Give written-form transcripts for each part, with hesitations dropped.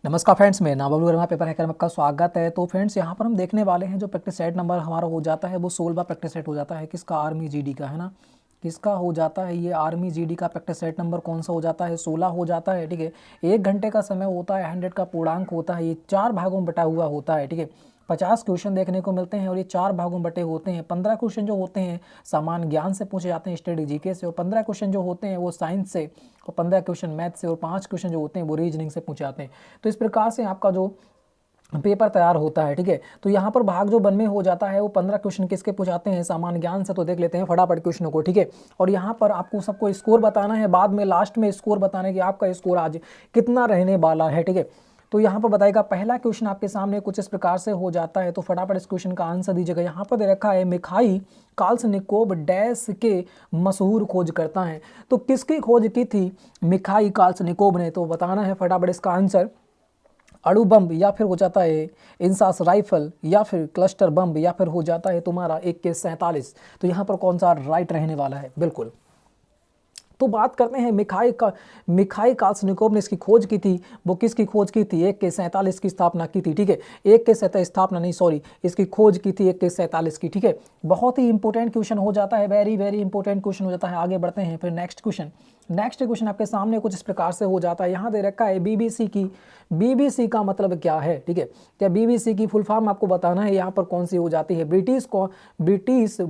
नमस्कार फ्रेंड्स, मैं novel Verma paper hacker में आपका स्वागत है। तो फ्रेंड्स, यहाँ पर हम देखने वाले हैं जो प्रैक्टिस सेट नंबर हमारा हो जाता है वो 16वां प्रैक्टिस सेट हो जाता है। किसका? आर्मी जीडी का, है ना। किसका हो जाता है ये? आर्मी जीडी का प्रैक्टिस सेट नंबर कौन सा हो जाता है? 16 हो जाता है। ठीक है, 1 घंटे का समय होता है, 100 का पूर्णांक होता है, ये 4 भागों में बटा हुआ होता है। ठीक है, 50 क्वेश्चन देखने को मिलते हैं और ये 4 भागों में बटे होते हैं। 15 क्वेश्चन जो होते हैं सामान्य ज्ञान से पूछे जाते हैं, स्टडी जीके से, और 15 क्वेश्चन जो होते हैं वो साइंस से, और 15 क्वेश्चन मैथ से, और 5 क्वेश्चन जो होते हैं वो रीजनिंग से पूछे जाते हैं। तो इस प्रकार से आपका जो पेपर तैयार होता है। ठीक है, तो यहाँ पर भाग जो 92 हो जाता है वो 15 क्वेश्चन किसके पूछाते हैं? सामान्य ज्ञान से। तो देख लेते हैं फटाफट क्वेश्चनों को। ठीक है, और यहाँ पर आपको सबको स्कोर बताना है, बाद में लास्ट में स्कोर बताने कि आपका स्कोर आज कितना रहने वाला है। ठीक है, तो यहाँ पर बताएगा पहला क्वेश्चन आपके सामने कुछ इस प्रकार से हो जाता है। तो फटाफट इस क्वेश्चन का आंसर दीजिएगा। यहाँ पर दे रखा है मिखाई काल्सनिकोव डैश के मशहूर खोज करता है। तो किसकी खोज की थी मिखाई काल्सनिकोव ने? तो बताना है फटाफट इसका आंसर। अणु बम, या फिर हो जाता है इंसास राइफल, या फिर क्लस्टर बम, या फिर हो जाता है तुम्हारा AK-47। तो यहाँ पर कौन सा राइट रहने वाला है? बिल्कुल। तो बात करते हैं मिखाई काल्सनिकोव ने इसकी खोज की थी। वो किसकी खोज की थी? AK-47 की स्थापना की थी। ठीक है, AK-47 स्थापना नहीं, सॉरी, इसकी खोज की थी AK-47 की। ठीक है, बहुत ही इंपॉर्टेंट क्वेश्चन हो जाता है, वेरी वेरी इंपॉर्टेंट क्वेश्चन हो जाता है। आगे बढ़ते हैं फिर नेक्स्ट क्वेश्चन आपके सामने कुछ इस प्रकार से हो जाता है। यहाँ दे रखा है BBC का मतलब क्या है? ठीक है, क्या BBC की फुल फॉर्म आपको बताना है। यहाँ पर कौन सी हो जाती है? ब्रिटिश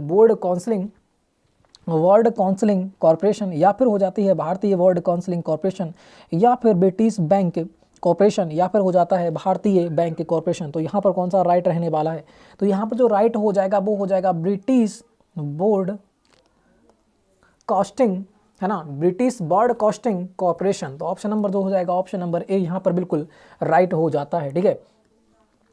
वर्ल्ड काउंसलिंग कॉरपोरेशन, या फिर हो जाती है भारतीय वर्ल्ड काउंसलिंग कॉरपोरेशन, या फिर ब्रिटिश बैंक कॉरपोरेशन, या फिर हो जाता है भारतीय बैंक कॉरपोरेशन। तो यहाँ पर कौन सा राइट रहने वाला है? तो यहाँ पर जो राइट हो जाएगा वो हो जाएगा ब्रिटिश बोर्ड कॉस्टिंग, है ना, ब्रिटिश बर्ड कॉस्टिंग कॉरपोरेशन। तो ऑप्शन नंबर 2 हो जाएगा, ऑप्शन नंबर ए यहाँ पर बिल्कुल राइट हो जाता है। ठीक है,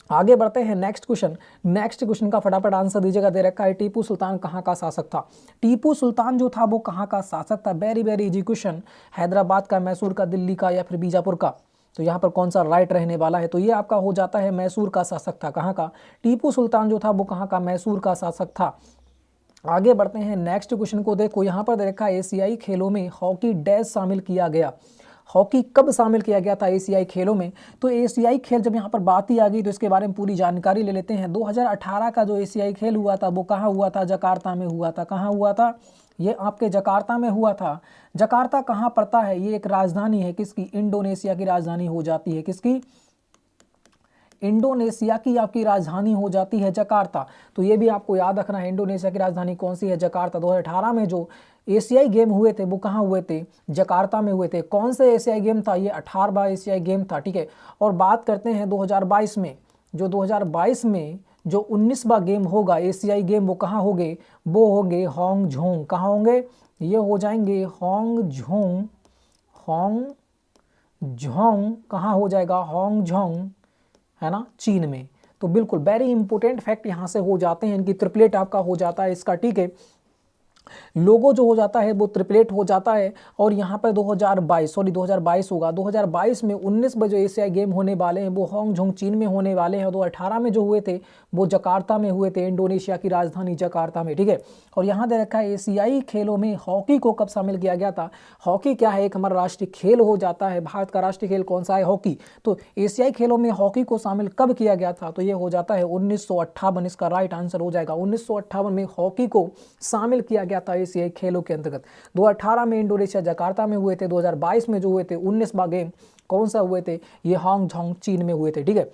आगे बढ़ते हैं नेक्स्ट क्वेश्चन का फटाफट आंसर दीजिएगा। दे रखा है टीपू सुल्तान कहाँ का शासक था? टीपू सुल्तान जो था वो कहाँ का शासक था? Very very easy question. Hyderabad का, मैसूर का, दिल्ली का, या फिर बीजापुर का? तो यहाँ पर कौन सा राइट रहने वाला है? तो ये आपका हो जाता है मैसूर का शासक था। कहाँ का? टीपू सुल्तान जो था वो कहाँ का? मैसूर का शासक था। आगे बढ़ते हैं नेक्स्ट क्वेश्चन को। देखो यहाँ पर दे रखा है एशियाई खेलों में हॉकी डैश शामिल किया गया। हॉकी कब शामिल किया गया था एशियाई खेलों में? तो एशियाई खेल जब यहाँ पर बात ही आ गई तो इसके बारे में पूरी जानकारी ले लेते हैं। 2018 का जो एशियाई खेल हुआ था वो कहाँ हुआ था? जकार्ता में हुआ था। कहाँ हुआ था? ये आपके जकार्ता में हुआ था। जकार्ता कहाँ पड़ता है? ये एक राजधानी है किसकी? इंडोनेशिया की राजधानी हो जाती है। किसकी? इंडोनेशिया की आपकी राजधानी हो जाती है जकार्ता। तो ये भी आपको याद रखना है, इंडोनेशिया की राजधानी कौन सी है? जकार्ता। 2018 में जो एशियाई गेम हुए थे वो कहाँ हुए थे? जकार्ता में हुए थे। कौन से एशियाई गेम था? ये 18वां एशियाई गेम था। ठीक है, और बात करते हैं 2022 में, जो 2022 में जो 19वां गेम होगा एशियाई गेम, वो कहाँ होंगे? वो होंगे हांगझोंग। कहाँ होंगे? ये हो जाएंगे हांगझोंग। कहाँ हो जाएगा? हांगझोंग, है ना, चीन में। तो बिल्कुल वेरी इंपॉर्टेंट फैक्ट यहाँ से हो जाते हैं। इनकी ट्रिपलेट आपका हो जाता है इसका। ठीक है, लोगो जो हो जाता है वो ट्रिपलेट हो जाता है। और यहाँ पर 2022 होगा। 2022 में 19 बजे एशियाई गेम होने वाले हैं वो हांगझोंग चीन में होने वाले हैं। 2018 में जो हुए थे वो जकार्ता में हुए थे, इंडोनेशिया की राजधानी जकार्ता में। ठीक है, और यहाँ दे रखा है एशियाई खेलों में हॉकी को कब शामिल किया गया था? हॉकी क्या है? एक हमारा राष्ट्रीय खेल हो जाता है। भारत का राष्ट्रीय खेल कौन सा है? हॉकी। तो एशियाई खेलों में हॉकी को शामिल कब किया गया था? तो ये हो जाता है 1958। इसका राइट आंसर हो जाएगा 1958 में हॉकी को शामिल किया गया था एशियाई खेलों के अंतर्गत। 2018 में इंडोनेशिया जकार्ता में हुए थे। 2022 में जो हुए थे 19वां गेम कौन सा हुए थे? ये हांगझोंग चीन में हुए थे। ठीक है,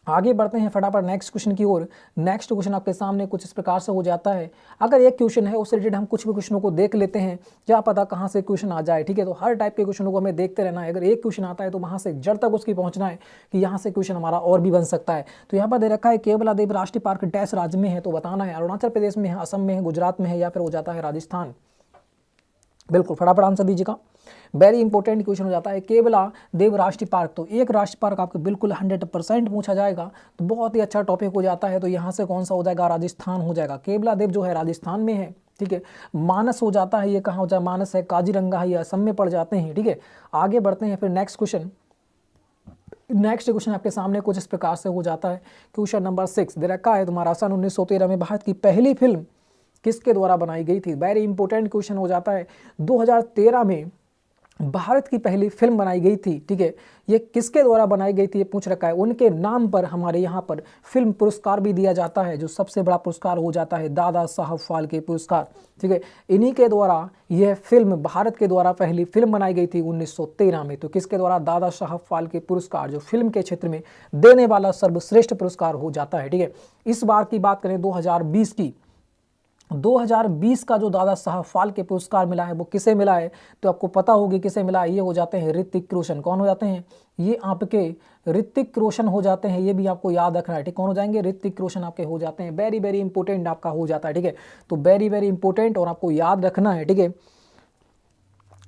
आगे बढ़ते हैं फटाफट नेक्स्ट क्वेश्चन की ओर। नेक्स्ट क्वेश्चन आपके सामने कुछ इस प्रकार से हो जाता है। अगर एक क्वेश्चन है उससे रिलेटेड हम कुछ भी क्वेश्चनों को देख लेते हैं, क्या पता कहाँ से क्वेश्चन आ जाए। ठीक है, तो हर टाइप के क्वेश्चनों को हमें देखते रहना है। अगर एक क्वेश्चन आता है तो वहाँ से जड़ तक उसकी पहुँचना है कि यहाँ से क्वेश्चन हमारा और भी बन सकता है। तो यहाँ पर दे रखा है केवलादेव राष्ट्रीय पार्क डैश राज्य में है। तो बताना है अरुणाचल प्रदेश में है, असम में है, गुजरात में है, या फिर हो जाता है राजस्थान। बिल्कुल फटाफट आंसर दीजिएगा। वेरी इंपॉर्टेंट क्वेश्चन हो जाता है केवला देव राष्ट्रीय पार्क। तो एक राष्ट्रीय पार्क आपको बिल्कुल 100% पूछा जाएगा तो बहुत ही अच्छा टॉपिक हो जाता है। तो यहाँ से कौन सा हो जाएगा? राजस्थान हो जाएगा। केवला देव जो है राजस्थान में है। ठीक है, मानस हो जाता है, ये कहाँ हो जाए? मानस है, काजीरंगा है, ये असम में पड़ जाते हैं। ठीक है, आगे बढ़ते हैं फिर नेक्स्ट क्वेश्चन आपके सामने कुछ इस प्रकार से हो जाता है। क्वेश्चन नंबर 6 दे रखा है तुम्हारा सन 1913 में भारत की पहली फिल्म किसके द्वारा बनाई गई थी? वेरी इंपॉर्टेंट क्वेश्चन हो जाता है। 2013 में भारत की पहली फिल्म बनाई गई थी, ठीक है, ये किसके द्वारा बनाई गई थी ये पूछ रखा है। उनके नाम पर हमारे यहाँ पर फिल्म पुरस्कार भी दिया जाता है, जो सबसे बड़ा पुरस्कार हो जाता है दादा साहब फाल्के पुरस्कार, ठीक है। इन्हीं के द्वारा यह फिल्म भारत के द्वारा पहली फिल्म बनाई गई थी 1913 में। तो किसके द्वारा? दादा साहब फाल्के पुरस्कार, जो फिल्म के क्षेत्र में देने वाला सर्वश्रेष्ठ पुरस्कार हो जाता है, ठीक है। इस बार की बात करें 2020 की, 2020 का जो दादा साहब फाल्के पुरस्कार मिला है वो किसे मिला है? तो आपको पता होगी किसे मिला है। ये हो जाते हैं ऋतिक रोशन। कौन हो जाते हैं? ये आपके ऋतिक रोशन हो जाते हैं। ये भी आपको याद रखना है, ठीक। कौन हो जाएंगे? ऋतिक रोशन आपके हो जाते हैं। वेरी वेरी इंपॉर्टेंट आपका हो जाता है, ठीक है। तो वेरी वेरी इंपॉर्टेंट और आपको याद रखना है, ठीक है।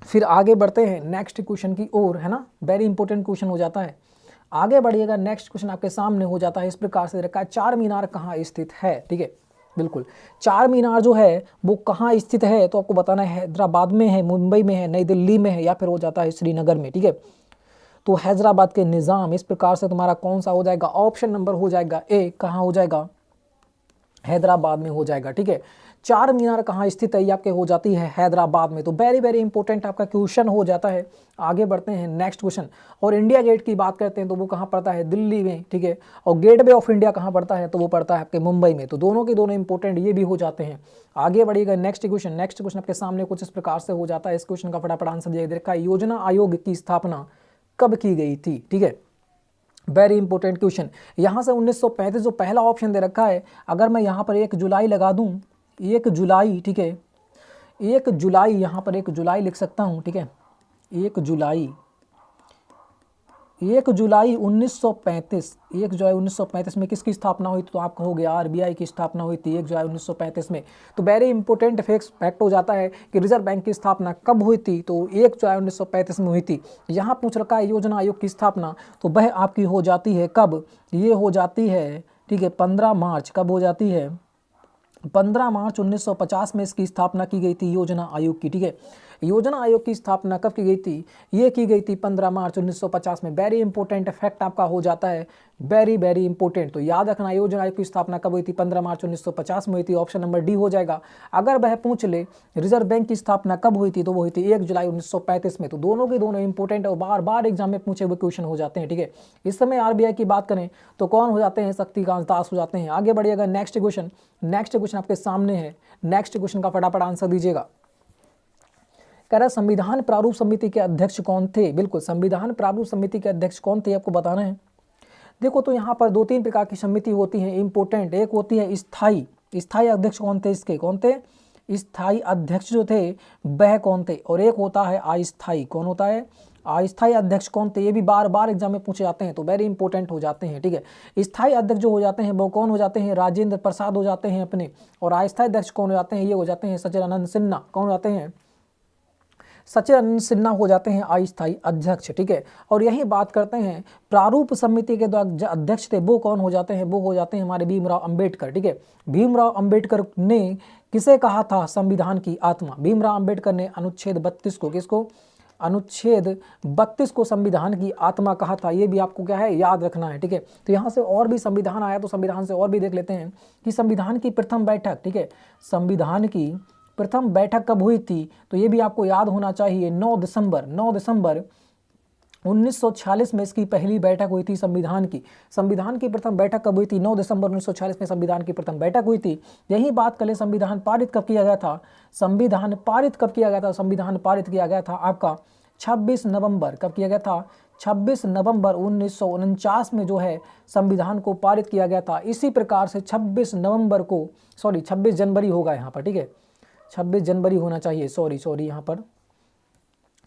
फिर आगे बढ़ते हैं नेक्स्ट क्वेश्चन की ओर, है ना। वेरी इंपॉर्टेंट क्वेश्चन हो जाता है। आगे बढ़िएगा, नेक्स्ट क्वेश्चन आपके सामने हो जाता है इस प्रकार से रखा है, चार मीनार कहाँ स्थित है, ठीक है। बिल्कुल, चार मीनार जो है वो कहाँ स्थित है तो आपको बताना है। हैदराबाद में है, मुंबई में है, नई दिल्ली में है, या फिर हो जाता है श्रीनगर में, ठीक है। तो हैदराबाद के निज़ाम, इस प्रकार से तुम्हारा कौन सा हो जाएगा? ऑप्शन नंबर हो जाएगा ए, कहाँ हो जाएगा? हैदराबाद में हो जाएगा, ठीक है। चार मीनार कहाँ स्थित है? ये आपके हो जाती है हैदराबाद में। तो वेरी वेरी इंपॉर्टेंट आपका क्वेश्चन हो जाता है। आगे बढ़ते हैं नेक्स्ट क्वेश्चन। और इंडिया गेट की बात करते हैं तो वो कहाँ पड़ता है? दिल्ली में, ठीक है। और गेटवे ऑफ इंडिया कहाँ पड़ता है? तो वो पड़ता है आपके मुंबई में। तो दोनों के दोनों इंपॉर्टेंट ये भी हो जाते हैं। आगे बढ़िएगा नेक्स्ट क्वेश्चन। नेक्स्ट क्वेश्चन आपके सामने कुछ इस प्रकार से हो जाता है। इस क्वेश्चन का फटाफट आंसर दिया देखा, योजना आयोग की स्थापना कब की गई थी, ठीक है। Very important question. यहाँ से 1935 जो पहला ऑप्शन दे रखा है, अगर मैं यहाँ पर 1 जुलाई लगा दूँ, 1 जुलाई, ठीक है, 1 जुलाई, यहाँ पर 1 जुलाई लिख सकता हूँ, ठीक है। 1 जुलाई, 1 जुलाई 1935, 1 जुलाई 1935 में किसकी स्थापना हुई? तो आप कहोगे आरबीआई की स्थापना हुई थी 1 जुलाई 1935 में। तो वेरी इंपॉर्टेंट फैक्ट हो जाता है कि रिजर्व बैंक की स्थापना कब हुई थी? तो 1 जुलाई 1935 में हुई थी। यहाँ पूछ रखा है योजना आयोग की स्थापना, तो वह आपकी हो जाती है कब? ये हो जाती है, ठीक है, 15 मार्च। कब हो जाती है? 15 मार्च 1950 में इसकी स्थापना की गई थी योजना आयोग की, ठीक है। योजना आयोग की स्थापना कब की गई थी? ये की गई थी 15 मार्च 1950 में। वेरी इंपॉर्टेंट फैक्ट आपका हो जाता है, वेरी वेरी इंपॉर्टेंट। तो याद रखना, योजना आयोग की स्थापना कब हुई थी? 15 मार्च 1950 में हुई थी। ऑप्शन नंबर डी हो जाएगा। अगर वह पूछ ले रिजर्व बैंक की स्थापना कब हुई थी, तो वो हुई थी 1 जुलाई 1935 में। तो दोनों के दोनों इंपॉर्टेंट और बार बार एग्जाम में पूछे हुए क्वेश्चन हो जाते हैं, ठीक है। इस समय आरबीआई की बात करें तो कौन हो जाते हैं? शक्तिकांत दास हो जाते हैं। आगे बढ़िएगा नेक्स्ट क्वेश्चन। नेक्स्ट क्वेश्चन आपके सामने है। नेक्स्ट क्वेश्चन का फटाफट आंसर दीजिएगा। कह रहा संविधान प्रारूप समिति के अध्यक्ष कौन थे? बिल्कुल, संविधान प्रारूप समिति के अध्यक्ष कौन थे आपको बताना है। देखो, तो यहाँ पर 2-3 प्रकार की समिति होती है इंपॉर्टेंट। एक होती है स्थायी। स्थायी अध्यक्ष कौन थे इसके? कौन थे? स्थायी अध्यक्ष जो थे वह कौन थे? और एक होता है अस्थायी। कौन होता है? अस्थायी अध्यक्ष कौन थे? ये भी बार बार एग्जाम में पूछे जाते हैं, तो वेरी इंपॉर्टेंट हो जाते हैं, ठीक है। स्थायी अध्यक्ष जो हो जाते हैं वो कौन हो जाते हैं? राजेंद्र प्रसाद हो जाते हैं अपने। और अस्थायी अध्यक्ष कौन हो जाते हैं? ये हो जाते हैं सचिदानंद सिन्हा। कौन हो जाते हैं? सचिदानंद सिन्हा हो जाते हैं अस्थायी अध्यक्ष, ठीक है। और यही बात करते हैं प्रारूप समिति के जो अध्यक्ष थे वो कौन हो जाते हैं? वो हो जाते हैं हमारे भीमराव अंबेडकर, ठीक है। भीमराव अंबेडकर ने किसे कहा था संविधान की आत्मा? भीमराव अंबेडकर ने अनुच्छेद 32 को, किसको? अनुच्छेद 32 को संविधान की आत्मा कहा था। ये भी आपको क्या है? याद रखना है, ठीक है। तो यहाँ से और भी संविधान आया, तो संविधान से और भी देख लेते हैं कि संविधान की प्रथम बैठक, ठीक है, संविधान की प्रथम बैठक कब हुई थी? तो ये भी आपको याद होना चाहिए। 9 दिसंबर 1946 में इसकी पहली बैठक हुई थी संविधान की। संविधान की प्रथम बैठक कब हुई थी? 9 दिसंबर 1946 में संविधान की प्रथम बैठक हुई थी। यही बात करें संविधान पारित कब किया गया था? संविधान पारित कब किया गया था? संविधान पारित किया गया था आपका 26 नवंबर। कब किया गया था? 26 नवंबर 1949 में जो है संविधान को पारित किया गया था। इसी प्रकार से 26 जनवरी होगा यहाँ पर, ठीक है। 26 जनवरी होना चाहिए, सॉरी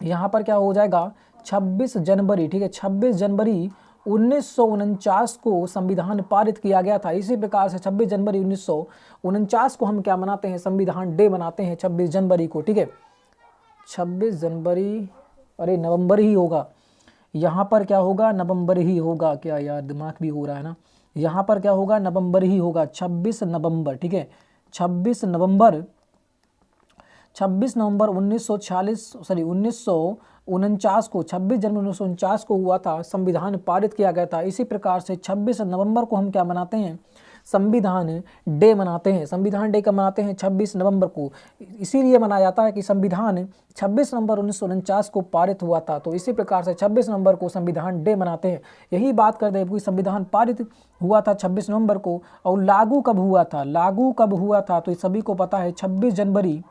यहाँ पर क्या हो जाएगा? 26 जनवरी, ठीक है। 26 जनवरी 1949 को संविधान पारित किया गया था। इसी प्रकार से 26 जनवरी 1949 को हम क्या मनाते हैं? संविधान डे मनाते हैं 26 जनवरी को, ठीक है। 26 जनवरी, अरे नवंबर ही होगा यहाँ पर, क्या होगा? नवंबर ही होगा। क्या यार, दिमाग भी हो रहा है ना। यहाँ पर क्या होगा? नवंबर ही होगा, 26 नवंबर, ठीक है। 26 नवंबर 1949 को, 26 जनवरी 1949 को हुआ था, संविधान पारित किया गया था। इसी प्रकार से 26 नवंबर को हम क्या मनाते हैं? संविधान डे मनाते हैं। संविधान डे कब मनाते हैं? 26 नवंबर को। इसीलिए मनाया जाता है कि संविधान 26 नवंबर 1949 को पारित हुआ था, तो इसी प्रकार से 26 नवंबर को संविधान डे मनाते हैं। यही बात कर दे कि संविधान पारित हुआ था 26 नवंबर को, और लागू कब हुआ था? लागू कब हुआ था तो सभी को पता है 26 जनवरी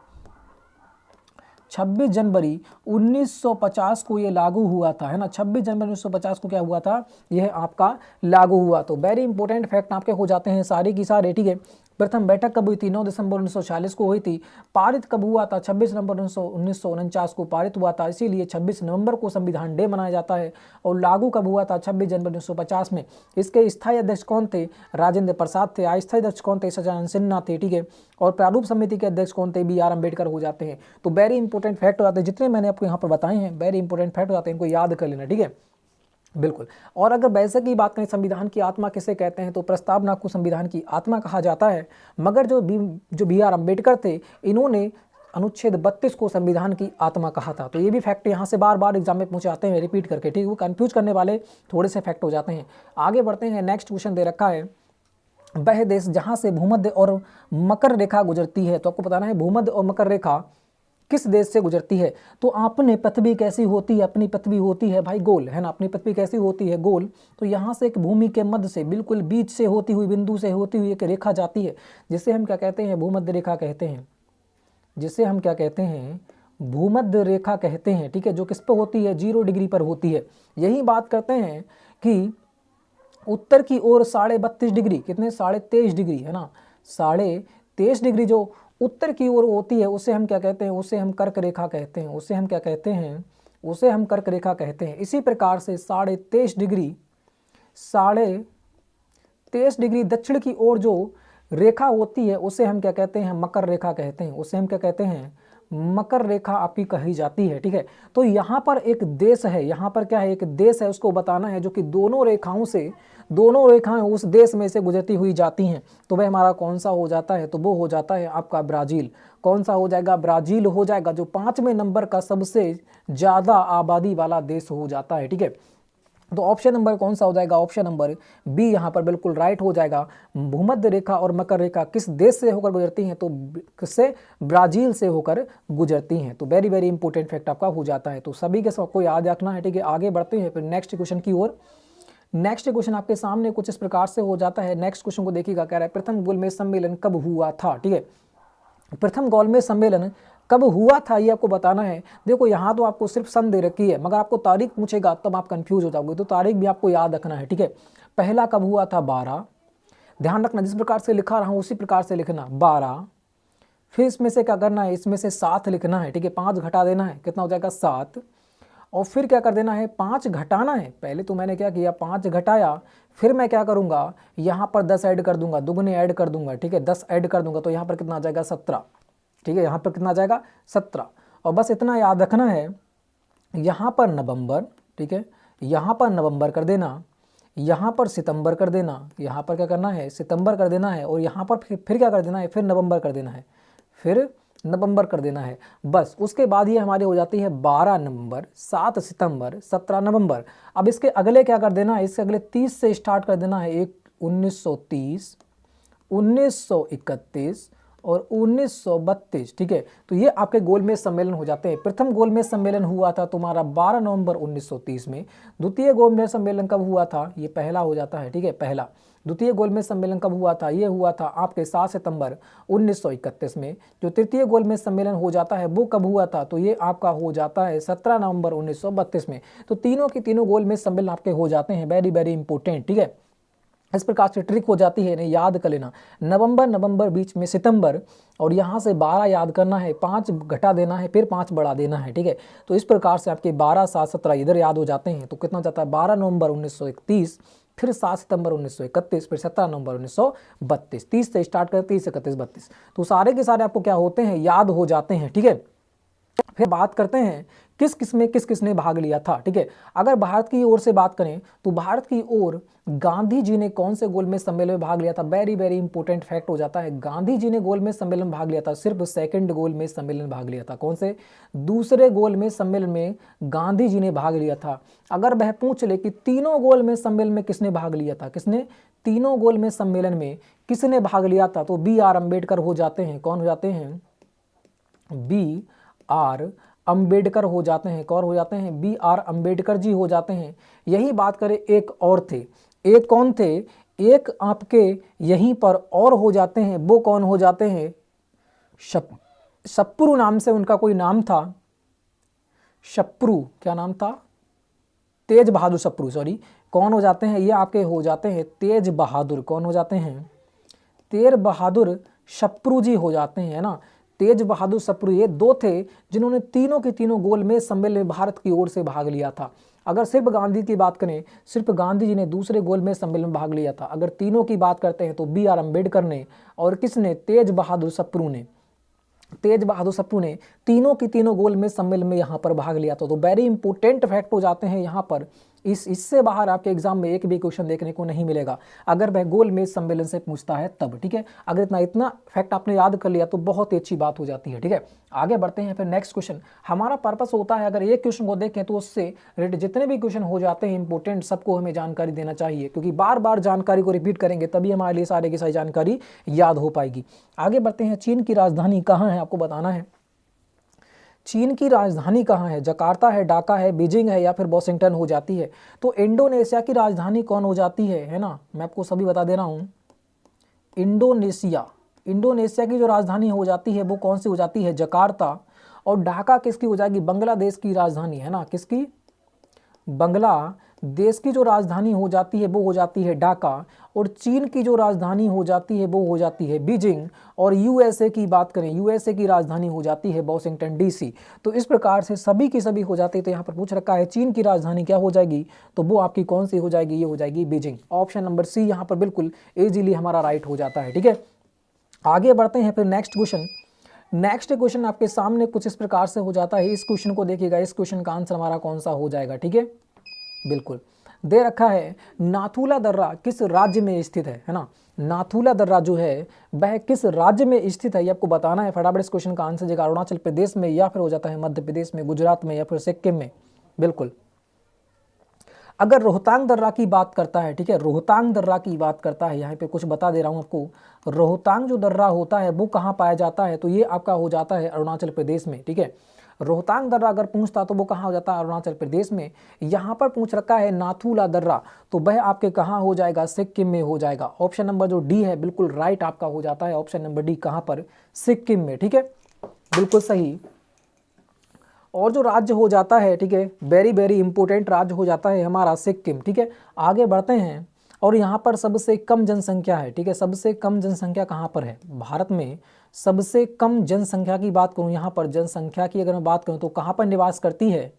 1950 को ये लागू हुआ था, है ना। 26 जनवरी 1950 को क्या हुआ था? यह आपका लागू हुआ। तो वेरी इंपॉर्टेंट फैक्ट आपके हो जाते हैं सारे की सारे, ठीक है। प्रथम बैठक कब हुई थी? 9 दिसंबर 1946 को हुई थी। पारित कब हुआ था? 26 नवंबर 1949 को पारित हुआ था, इसीलिए 26 नवंबर को संविधान डे मनाया जाता है। और लागू कब हुआ था? 26 जनवरी 1950 में। इसके स्थायी अध्यक्ष कौन थे? राजेंद्र प्रसाद थे। अस्थायी अध्यक्ष कौन थे? सच्चिदानंद सिन्हा थे, ठीक है। और प्रारूप समिति के अध्यक्ष कौन थे? BR अम्बेडकर हो जाते हैं। तो वेरी इंपॉर्टेंट फैक्ट हो जाते हैं, जितने मैंने आपको यहाँ पर बताए हैं वेरी इंपॉर्टेंट फैक्ट हो जाते हैं, इनको याद कर लेना, ठीक है। बिल्कुल। और अगर वैसे की बात करें संविधान की आत्मा किसे कहते हैं, तो प्रस्तावना को संविधान की आत्मा कहा जाता है। मगर जो BR अम्बेडकर थे, इन्होंने अनुच्छेद 32 को संविधान की आत्मा कहा था। तो ये भी फैक्ट यहाँ से बार बार एग्जाम में पूछे जाते हैं रिपीट करके, ठीक है। वो कंफ्यूज करने वाले थोड़े से फैक्ट हो जाते हैं। आगे बढ़ते हैं, नेक्स्ट क्वेश्चन दे रखा है, वह देश जहाँ से भूमध्य और मकर रेखा गुजरती है। तो आपको बताना है भूमध्य और मकर रेखा किस देश से गुजरती है। तो अपनी पृथ्वी कैसी होती है? अपनी पृथ्वी होती है भाई गोल, है ना। अपनी पृथ्वी कैसी होती है? गोल। तो यहाँ से एक भूमि के मध्य से बिल्कुल बीच से होती हुई, बिंदु से होती हुई एक रेखा जाती है, जिसे हम क्या कहते हैं? भूमध्य रेखा कहते हैं। जिसे हम क्या कहते हैं? भूमध्य रेखा कहते हैं, ठीक है। जो किस पर होती है? 0 डिग्री पर होती है। यही बात करते हैं कि उत्तर की ओर 32.5 डिग्री, कितने? 23.5 डिग्री, है ना। 23.5 डिग्री जो उत्तर की ओर होती है, उसे हम क्या कहते हैं? उसे हम कर्क रेखा कहते हैं। उसे हम क्या कहते हैं? उसे हम कर्क रेखा कहते हैं। इसी प्रकार से 23.5 डिग्री दक्षिण की ओर जो रेखा होती है, उसे हम क्या कहते हैं? मकर रेखा कहते हैं। उसे हम क्या कहते हैं? मकर रेखा आपकी कही जाती है, ठीक है। तो यहाँ पर एक देश है, यहाँ पर क्या है? एक देश है, उसको बताना है, जो कि दोनों रेखाएं उस देश में से गुजरती हुई जाती हैं। तो वह हमारा कौन सा हो जाता है? तो वो हो जाता है आपका ब्राज़ील। कौन सा हो जाएगा? ब्राज़ील हो जाएगा, जो 5वें नंबर का सबसे ज़्यादा आबादी वाला देश हो जाता है, ठीक है। तो ऑप्शन नंबर कौन सा हो जाएगा? ऑप्शन नंबर बी यहाँ पर बिल्कुल राइट हो जाएगा। भूमध्य रेखा और मकर रेखा किस देश से होकर गुजरती हैं? तो किससे? ब्राज़ील से होकर गुजरती हैं। तो वेरी वेरी इंपॉर्टेंट फैक्ट आपका हो जाता है। तो सभी के सबको याद रखना है, ठीक है। आगे बढ़ते हैं फिर नेक्स्ट क्वेश्चन की ओर। नेक्स्ट क्वेश्चन आपके सामने कुछ इस प्रकार से हो जाता है। नेक्स्ट क्वेश्चन को देखिएगा, कह रहा है प्रथम गोलमेज सम्मेलन कब हुआ था, ठीक है। प्रथम गोलमेज सम्मेलन कब हुआ था ये आपको बताना है। देखो यहाँ तो आपको सिर्फ सन दे रखी है, मगर आपको तारीख पूछेगा तब आप कंफ्यूज हो जाओगे, तो तारीख भी आपको याद रखना है, ठीक है। पहला कब हुआ था? 12। ध्यान रखना, जिस प्रकार से लिखा रहा हूँ उसी प्रकार से लिखना, 12। फिर इसमें से क्या करना है? इसमें से 7 लिखना है, ठीक है। 5 घटा देना है, कितना हो जाएगा? 7। और फिर क्या कर देना है? 5 घटाना है। पहले तो मैंने क्या किया? 5 घटाया, फिर मैं क्या करूँगा? यहाँ पर 10 ऐड कर दूंगा, दुगने ऐड कर दूंगा, ठीक है। 10 ऐड कर दूंगा, तो यहाँ पर कितना आ जाएगा? 17, ठीक है। यहाँ पर कितना आ जाएगा? 17। और बस इतना याद रखना है, यहाँ पर नवंबर, ठीक है, यहाँ पर नवंबर कर देना, यहाँ पर सितंबर कर देना, यहाँ पर क्या करना है? सितंबर कर देना है, और यहाँ पर फिर क्या कर देना है? फिर नवंबर कर देना है, फिर नवंबर कर देना है। बस उसके बाद ये हमारी हो जाती है 12 नवंबर, 7 सितंबर, 17 नवंबर। अब इसके अगले क्या कर देना है? इसके अगले 30 से स्टार्ट कर देना है। एक 1930, 1931 और 1932, ठीक है। तो ये आपके गोलमेज सम्मेलन हो जाते हैं। प्रथम गोलमेज सम्मेलन हुआ था तुम्हारा 12 नवंबर 1930 में। द्वितीय गोलमेज सम्मेलन कब हुआ था? ये पहला हो जाता है, ठीक है, पहला। द्वितीय गोलमेज सम्मेलन कब हुआ था? ये हुआ था आपके 7 सितंबर 1931 में। जो तृतीय गोलमेज सम्मेलन हो जाता है वो कब हुआ था? तो ये आपका हो जाता है 17 नवंबर 1932 में। तो तीनों के तीनों गोलमेज सम्मेलन आपके हो जाते हैं। वेरी वेरी इंपॉर्टेंट, ठीक है। इस प्रकार से ट्रिक हो जाती है, नहीं याद कर लेना। नवंबर बीच में सितंबर, और यहाँ से 12 याद करना है, 5 घटा देना है, फिर 5 बढ़ा देना है, ठीक है। तो इस प्रकार से आपके 12, 7, 17 इधर याद हो जाते हैं। तो कितना जाता है? 12 नवंबर 1931, फिर 7 सितंबर 1931, फिर 17 नवंबर 1932। 30 से स्टार्ट कर 30, 31, 32। तो सारे के सारे आपको क्या होते हैं? याद हो जाते हैं, ठीक है। फिर बात करते हैं किस किस ने भाग लिया था। ठीक है, अगर भारत की ओर से बात करें तो भारत की ओर गांधी जी ने कौन से गोलमेज सम्मेलन में भाग लिया था। वेरी वेरी इंपॉर्टेंट फैक्ट हो जाता है, गांधी जी ने गोलमेज सम्मेलन में भाग लिया था, सिर्फ सेकंड गोलमेज सम्मेलन में भाग लिया था। कौन से? दूसरे गोलमेज सम्मेलन में गांधी जी ने भाग लिया था। अगर वह पूछ ले कि तीनों गोलमेज सम्मेलन में किसने भाग लिया था, किसने तीनों गोलमेज सम्मेलन में किसने भाग लिया था, तो बी आर अम्बेडकर हो जाते हैं। कौन हो जाते हैं? बी आर अंबेडकर हो जाते हैं। कौन हो जाते हैं? बी आर अंबेडकर जी हो जाते हैं। यही बात करें एक और थे, एक कौन थे? एक आपके यहीं पर और हो जाते हैं, वो कौन हो जाते हैं? शप्रू नाम से उनका कोई नाम था, शप्रू, क्या नाम था? तेज बहादुर शप्रू, सॉरी। कौन हो जाते हैं? ये आपके हो जाते हैं तेज बहादुर। कौन हो जाते हैं? तेज बहादुर शप्रू जी हो जाते हैं, है ना। तेज बहादुर शप्रू ये दो थे जिन्होंने तीनों के तीनों गोलमेज सम्मेलन में भारत की ओर से भाग लिया था। अगर सिर्फ गांधी की बात करें, सिर्फ गांधी जी ने दूसरे गोलमेज सम्मेलन में भाग लिया था। अगर तीनों की बात करते हैं तो बी आर अम्बेडकर ने और किसने? तेज बहादुर शप्रू ने। तेज बहादुर शप्रू ने तीनों की तीनों गोलमेज सम्मेलन में यहाँ पर भाग लिया था। तो वेरी इंपॉर्टेंट फैक्ट हो जाते हैं यहाँ पर। इससे बाहर आपके एग्जाम में एक भी क्वेश्चन देखने को नहीं मिलेगा अगर वह गोलमेज सम्मेलन से पूछता है तब। ठीक है, अगर इतना फैक्ट आपने याद कर लिया तो बहुत ही अच्छी बात हो जाती है। ठीक है, आगे बढ़ते हैं फिर नेक्स्ट क्वेश्चन। हमारा पर्पस होता है अगर एक क्वेश्चन को देखें तो उससे रिलेटेड जितने भी क्वेश्चन हो जाते हैं इंपॉर्टेंट, सबको हमें जानकारी देना चाहिए, क्योंकि बार बार जानकारी को रिपीट करेंगे तभी हमारे लिए सारे की सारी जानकारी याद हो पाएगी। आगे बढ़ते हैं, चीन की राजधानी कहाँ है आपको बताना है। चीन की राजधानी कहाँ है? जकार्ता है, ढाका है, बीजिंग है या फिर वॉशिंगटन हो जाती है। तो इंडोनेशिया की राजधानी कौन हो जाती है ना, मैं आपको सभी बता दे रहा हूँ। इंडोनेशिया, इंडोनेशिया की जो राजधानी हो जाती है वो कौन सी हो जाती है? जकार्ता। और ढाका किसकी हो जाएगी? बांग्लादेश की राजधानी, है ना। किसकी? बांग्लादेश की जो राजधानी हो जाती है वो हो जाती है ढाका। और चीन की जो राजधानी हो जाती है वो हो जाती है बीजिंग। और यूएसए की बात करें, यूएसए की राजधानी हो जाती है वॉशिंगटन डीसी। तो इस प्रकार से सभी की सभी हो जाती है। तो यहाँ पर पूछ रखा है चीन की राजधानी क्या हो जाएगी, तो वो आपकी कौन सी हो जाएगी? ये हो जाएगी बीजिंग। ऑप्शन नंबर सी यहाँ पर बिल्कुल इजीली हमारा राइट हो जाता है। ठीक है, आगे बढ़ते हैं फिर नेक्स्ट क्वेश्चन। नेक्स्ट क्वेश्चन आपके सामने कुछ इस प्रकार से हो जाता है। इस क्वेश्चन को देखिएगा, इस क्वेश्चन का आंसर हमारा कौन सा हो जाएगा। ठीक है, बिल्कुल दे रखा है नाथुला दर्रा किस राज्य में स्थित है ना। नाथुला दर्रा जो है वह किस राज्य में स्थित है ये आपको बताना है। फटाफट इस क्वेश्चन का आंसर जगह अरुणाचल प्रदेश में या फिर हो जाता है मध्य प्रदेश में, गुजरात में या फिर सिक्किम में। बिल्कुल, अगर रोहतांग दर्रा की बात करता है, ठीक है, रोहतांग दर्रा की बात करता है, यहाँ पे कुछ बता दे रहा हूँ आपको। रोहतांग जो दर्रा होता है वो कहाँ पाया जाता है, तो ये आपका हो जाता है अरुणाचल प्रदेश में। ठीक है, रोहतांग दर्रा अगर पूछता तो वो कहाँ हो जाता है? अरुणाचल प्रदेश में। यहाँ पर पूछ रखा है नाथुला दर्रा, तो वह आपके कहाँ हो जाएगा? सिक्किम में हो जाएगा। ऑप्शन नंबर जो डी है बिल्कुल राइट आपका हो जाता है। ऑप्शन नंबर डी कहाँ पर? सिक्किम में। ठीक है, बिल्कुल सही। और जो राज्य हो जाता है, ठीक है, वेरी वेरी इंपॉर्टेंट राज्य हो जाता है हमारा सिक्किम। ठीक है, आगे बढ़ते हैं। और यहाँ पर सबसे कम जनसंख्या है। ठीक है, सबसे कम जनसंख्या कहाँ पर है? भारत में सबसे कम जनसंख्या की बात करूँ, यहाँ पर जनसंख्या की अगर मैं बात करूँ तो कहाँ पर निवास करती है?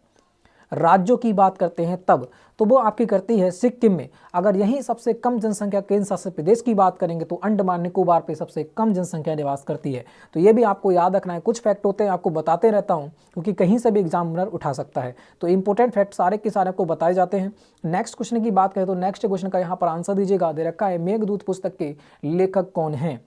राज्यों की बात करते हैं तब, तो वो आपकी करती है सिक्किम में। अगर यहीं सबसे कम जनसंख्या केंद्र शासित प्रदेश की बात करेंगे तो अंडमान निकोबार पे सबसे कम जनसंख्या निवास करती है। तो ये भी आपको याद रखना है। कुछ फैक्ट होते हैं आपको बताते रहता हूँ क्योंकि कहीं से भी एग्जामिनर उठा सकता है। तो इंपॉर्टेंट फैक्ट सारे के सारे आपको बताए जाते हैं। नेक्स्ट क्वेश्चन की बात करें तो नेक्स्ट क्वेश्चन का यहाँ पर आंसर दीजिएगा। दे रखा है मेघदूत पुस्तक के लेखक कौन है?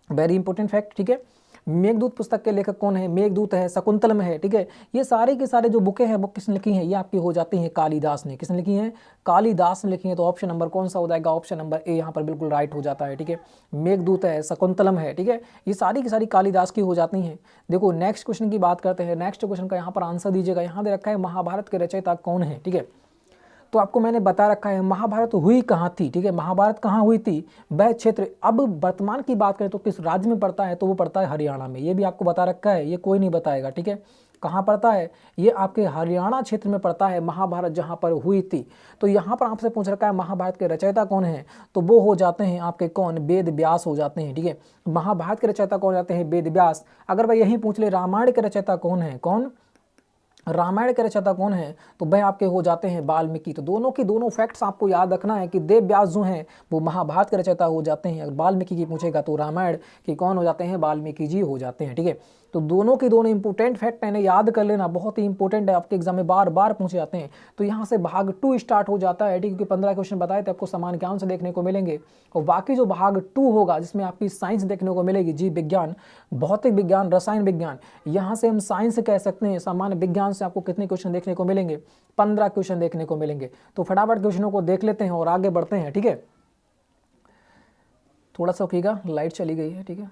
Very important fact. ठीक है, मेघदूत पुस्तक के लेखक कौन है? मेघदूत है, शकुंतलम है। ठीक है, ये सारे के सारे जो बुकें हैं वो किसने लिखी हैं? ये आपकी हो जाती हैं कालिदास ने। किसने लिखी हैं? कालिदास ने लिखी है। तो ऑप्शन नंबर कौन सा हो जाएगा? ऑप्शन नंबर ए यहाँ पर बिल्कुल राइट हो जाता है। ठीक है, मेघदूत है, शकुंतलम है। ठीक है, ये सारी की सारी कालिदास की हो जाती हैं। देखो नेक्स्ट क्वेश्चन की बात करते हैं। नेक्स्ट क्वेश्चन का यहाँ पर आंसर दीजिएगा। यहाँ दे रखा है महाभारत के रचयिता कौन है? ठीक है, तो आपको मैंने बता रखा है महाभारत हुई कहाँ थी। ठीक है, महाभारत कहाँ हुई थी? वह क्षेत्र अब वर्तमान की बात करें तो किस राज्य में पड़ता है? तो वो पड़ता है हरियाणा में। ये भी आपको बता रखा है, ये कोई नहीं बताएगा। ठीक है, कहाँ पड़ता है? ये आपके हरियाणा क्षेत्र में पड़ता है महाभारत जहाँ पर हुई थी। तो यहाँ पर आपसे पूछ रखा है महाभारत के रचयिता कौन है, तो वो हो जाते हैं आपके कौन? वेद व्यास हो जाते हैं। ठीक है, महाभारत के रचयिता कौन जाते हैं? वेद व्यास। अगर वह यही पूछ ले रामायण के रचयिता कौन है, कौन? रामायण के रचयिता कौन है, तो वह आपके हो जाते हैं वाल्मीकि। तो दोनों की दोनों फैक्ट्स आपको याद रखना है कि देव व्यास जो हैं वो महाभारत के रचयिता हो जाते हैं। अगर वाल्मीकि की पूछेगा तो रामायण के कौन हो जाते हैं? वाल्मीकि जी हो जाते हैं। ठीक है, तो दोनों के दोनों इंपॉर्टेंट फैक्ट है, याद कर लेना, बहुत ही इंपॉर्टेंट है, आपके एग्जाम में बार बार पूछे जाते हैं। तो यहाँ से भाग 2 स्टार्ट हो जाता है, ठीक है, क्योंकि 15 क्वेश्चन बताए थे आपको समान ज्ञान से देखने को मिलेंगे, और बाकी जो भाग 2 होगा जिसमें आपकी साइंस देखने को मिलेगी, जीव विज्ञान, भौतिक विज्ञान, रसायन विज्ञान, यहाँ से हम साइंस कह सकते हैं। सामान्य विज्ञान से आपको कितने क्वेश्चन देखने को मिलेंगे? 15 क्वेश्चन देखने को मिलेंगे। तो फटाफट क्वेश्चनों को देख लेते हैं और आगे बढ़ते हैं, ठीक है। थोड़ा सा रुकिएगा, लाइट चली गई है, ठीक है।